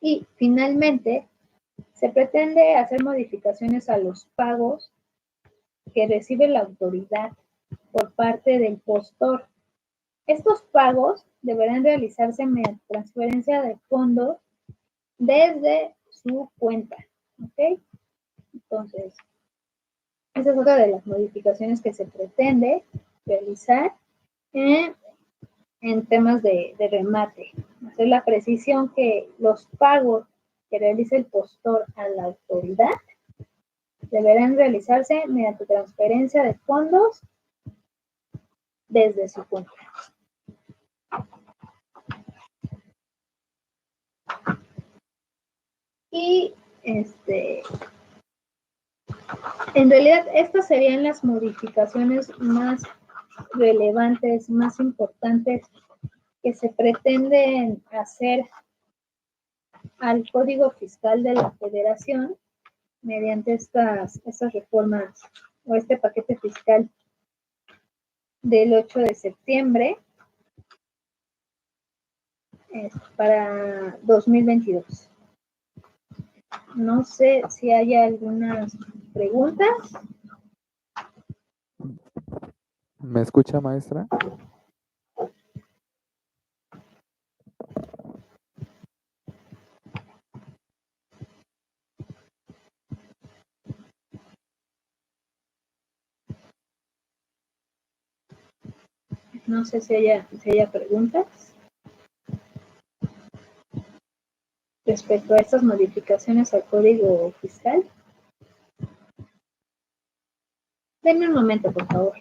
Y finalmente, se pretende hacer modificaciones a los pagos que recibe la autoridad por parte del postor. Estos pagos deberán realizarse mediante transferencia de fondos desde su cuenta. ¿Ok? Entonces, esa es otra de las modificaciones que se pretende realizar en temas de remate. Hacer la precisión que los pagos que realice el postor a la autoridad deberán realizarse mediante transferencia de fondos desde su cuenta. Y en realidad estas serían las modificaciones más relevantes, más importantes que se pretenden hacer al Código Fiscal de la Federación mediante estas reformas o este paquete fiscal del 8 de septiembre para 2022. No sé si hay algunas preguntas. ¿Me escucha, maestra? No sé si haya preguntas respecto a estas modificaciones al Código Fiscal. Denme un momento, por favor.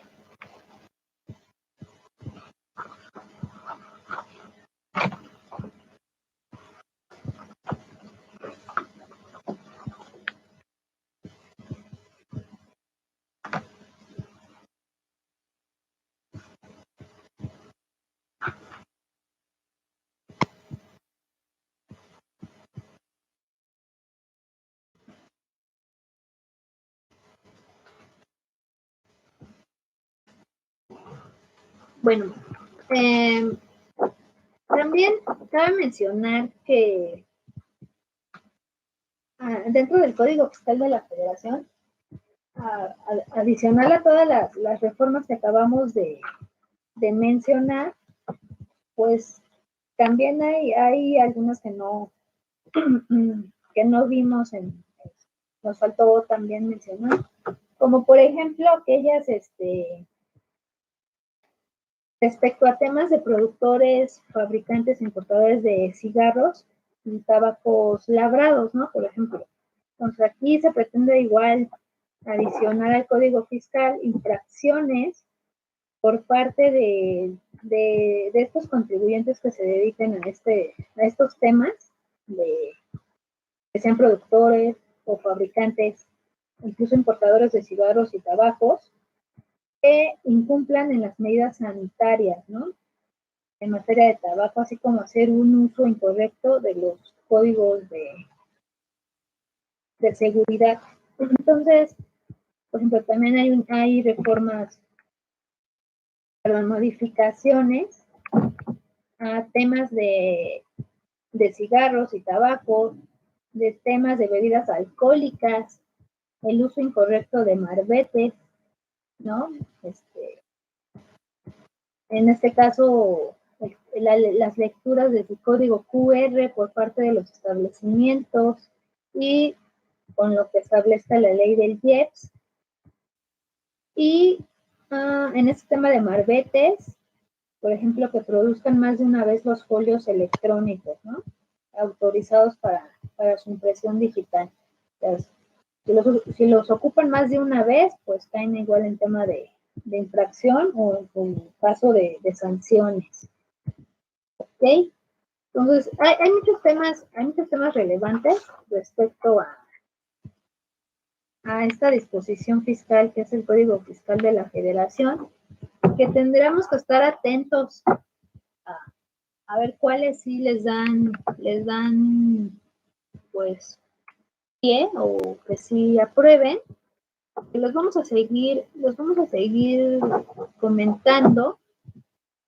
Bueno, también cabe mencionar que dentro del Código Fiscal de la Federación, adicional a todas las reformas que acabamos de mencionar, pues también hay algunas que no vimos, nos faltó también mencionar, como por ejemplo aquellas respecto a temas de productores, fabricantes, importadores de cigarros y tabacos labrados, ¿no? Por ejemplo. Entonces aquí se pretende igual adicionar al Código Fiscal infracciones por parte de estos contribuyentes que se dediquen a estos temas, que sean productores o fabricantes, incluso importadores de cigarros y tabacos, que incumplan en las medidas sanitarias, ¿no? En materia de tabaco, así como hacer un uso incorrecto de los códigos de seguridad. Entonces, por ejemplo, también hay reformas, perdón, modificaciones a temas de cigarros y tabaco, de temas de bebidas alcohólicas, el uso incorrecto de marbetes, ¿no? En este caso, las lecturas de su código QR por parte de los establecimientos y con lo que establezca la ley del IEPS. Y en este tema de marbetes, por ejemplo, que produzcan más de una vez los folios electrónicos, ¿no? Autorizados para su impresión digital. Entonces, si los ocupan más de una vez, pues caen igual en tema de infracción o en caso de sanciones. ¿Ok? Entonces, hay muchos temas relevantes respecto a esta disposición fiscal que es el Código Fiscal de la Federación, que tendremos que estar atentos a ver cuáles sí les dan pues pie o que sí aprueben. Los vamos a seguir comentando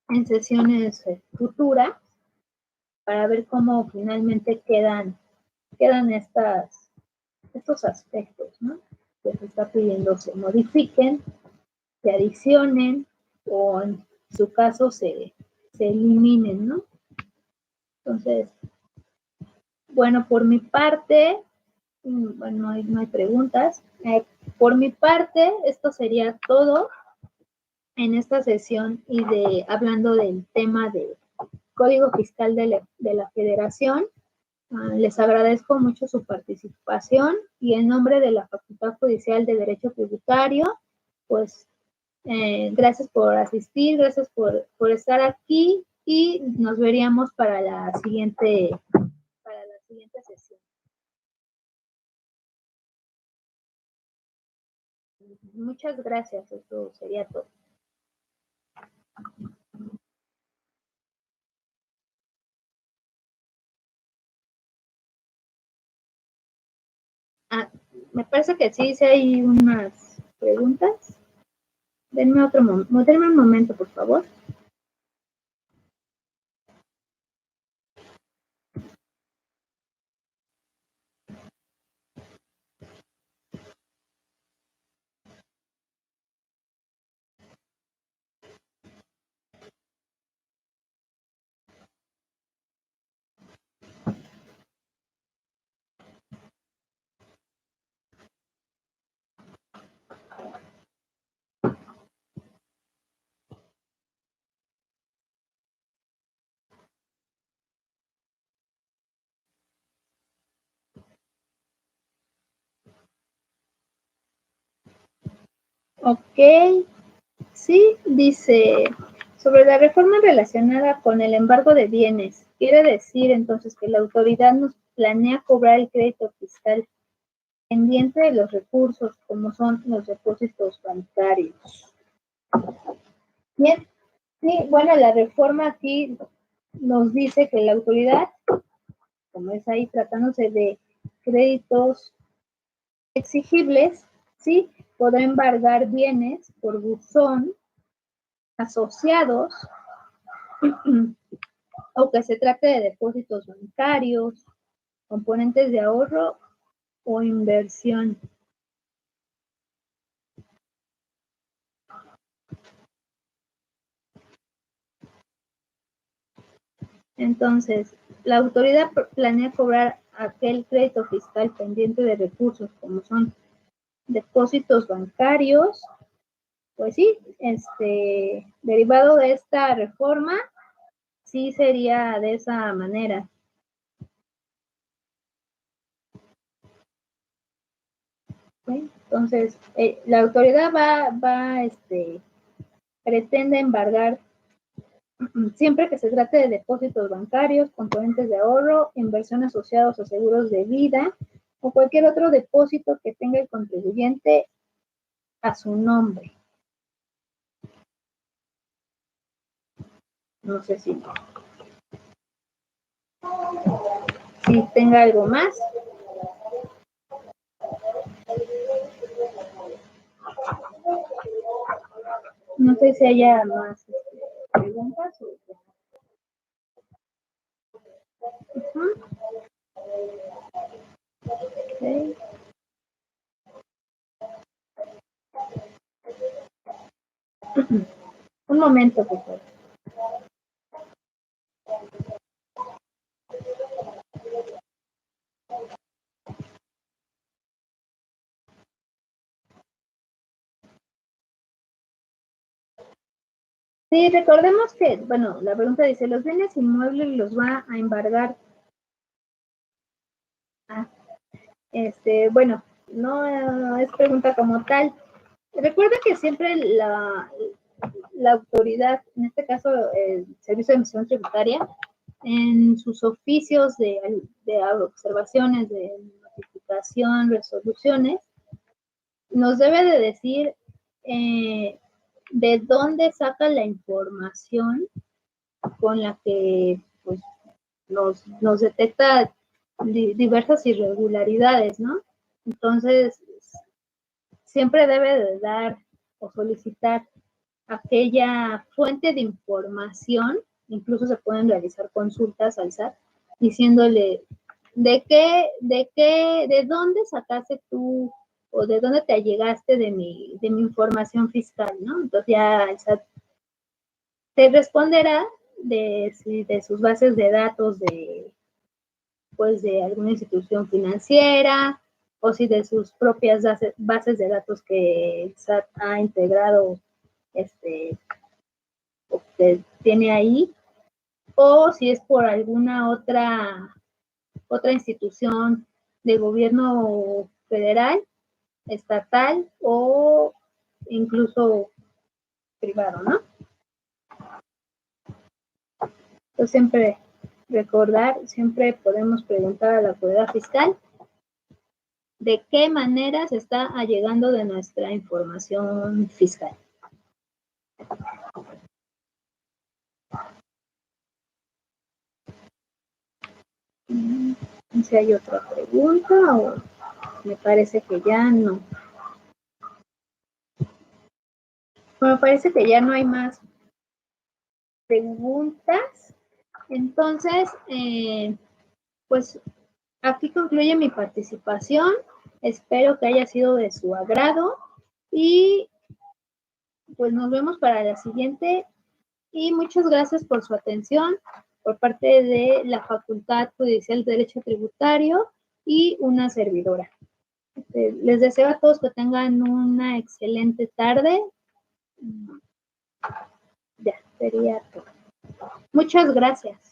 en sesiones futuras para ver cómo finalmente quedan estos aspectos, ¿no? Que se está pidiendo se modifiquen, se adicionen o en su caso se eliminen, ¿no? Entonces, bueno, por mi parte, bueno, no hay preguntas. Por mi parte, esto sería todo en esta sesión y hablando del tema del Código Fiscal de la Federación. Les agradezco mucho su participación y en nombre de la Facultad Judicial de Derecho Tributario, pues gracias por asistir, gracias por estar aquí y nos veríamos para la siguiente sesión. Muchas gracias, eso sería todo. Me parece que sí hay unas preguntas. Denme un momento, por favor. Ok, sí, dice, sobre la reforma relacionada con el embargo de bienes, quiere decir entonces que la autoridad nos planea cobrar el crédito fiscal pendiente de los recursos, como son los depósitos bancarios. Bien, sí, bueno, la reforma aquí nos dice que la autoridad, como es ahí tratándose de créditos exigibles, sí, podrá embargar bienes por buzón asociados o que se trate de depósitos bancarios, componentes de ahorro o inversión. Entonces, la autoridad planea cobrar aquel crédito fiscal pendiente de recursos, como son depósitos bancarios, pues sí, derivado de esta reforma, sí sería de esa manera. ¿Sí? Entonces, la autoridad pretende embargar siempre que se trate de depósitos bancarios, componentes de ahorro, inversión asociados a seguros de vida o cualquier otro depósito que tenga el contribuyente a su nombre. No sé si tenga algo más. No sé si haya más preguntas. Okay. Un momento, por favor. Sí, recordemos que, bueno, la pregunta dice, ¿los bienes inmuebles los va a embargar? Bueno, no es pregunta como tal. Recuerda que siempre la autoridad, en este caso el Servicio de Emisión Tributaria, en sus oficios de observaciones, de notificación, resoluciones, nos debe de decir de dónde saca la información con la que pues, nos detecta diversas irregularidades, ¿no? Entonces, siempre debe de dar o solicitar aquella fuente de información, incluso se pueden realizar consultas al SAT, diciéndole de dónde sacaste tú o de dónde te allegaste de mi información fiscal, ¿no? Entonces ya el SAT te responderá de sus bases de datos pues de alguna institución financiera o si de sus propias bases de datos que el SAT ha integrado que tiene ahí, o si es por alguna otra institución de gobierno federal, estatal o incluso privado, ¿no? Entonces siempre recordar, siempre podemos preguntar a la autoridad fiscal de qué manera se está allegando de nuestra información fiscal. Si hay otra pregunta o me parece que ya no. Me parece que ya no hay más preguntas. Entonces, pues aquí concluye mi participación. Espero que haya sido de su agrado y pues nos vemos para la siguiente. Y muchas gracias por su atención por parte de la Facultad Judicial de Derecho Tributario y una servidora. Les deseo a todos que tengan una excelente tarde. Ya, sería todo. Muchas gracias.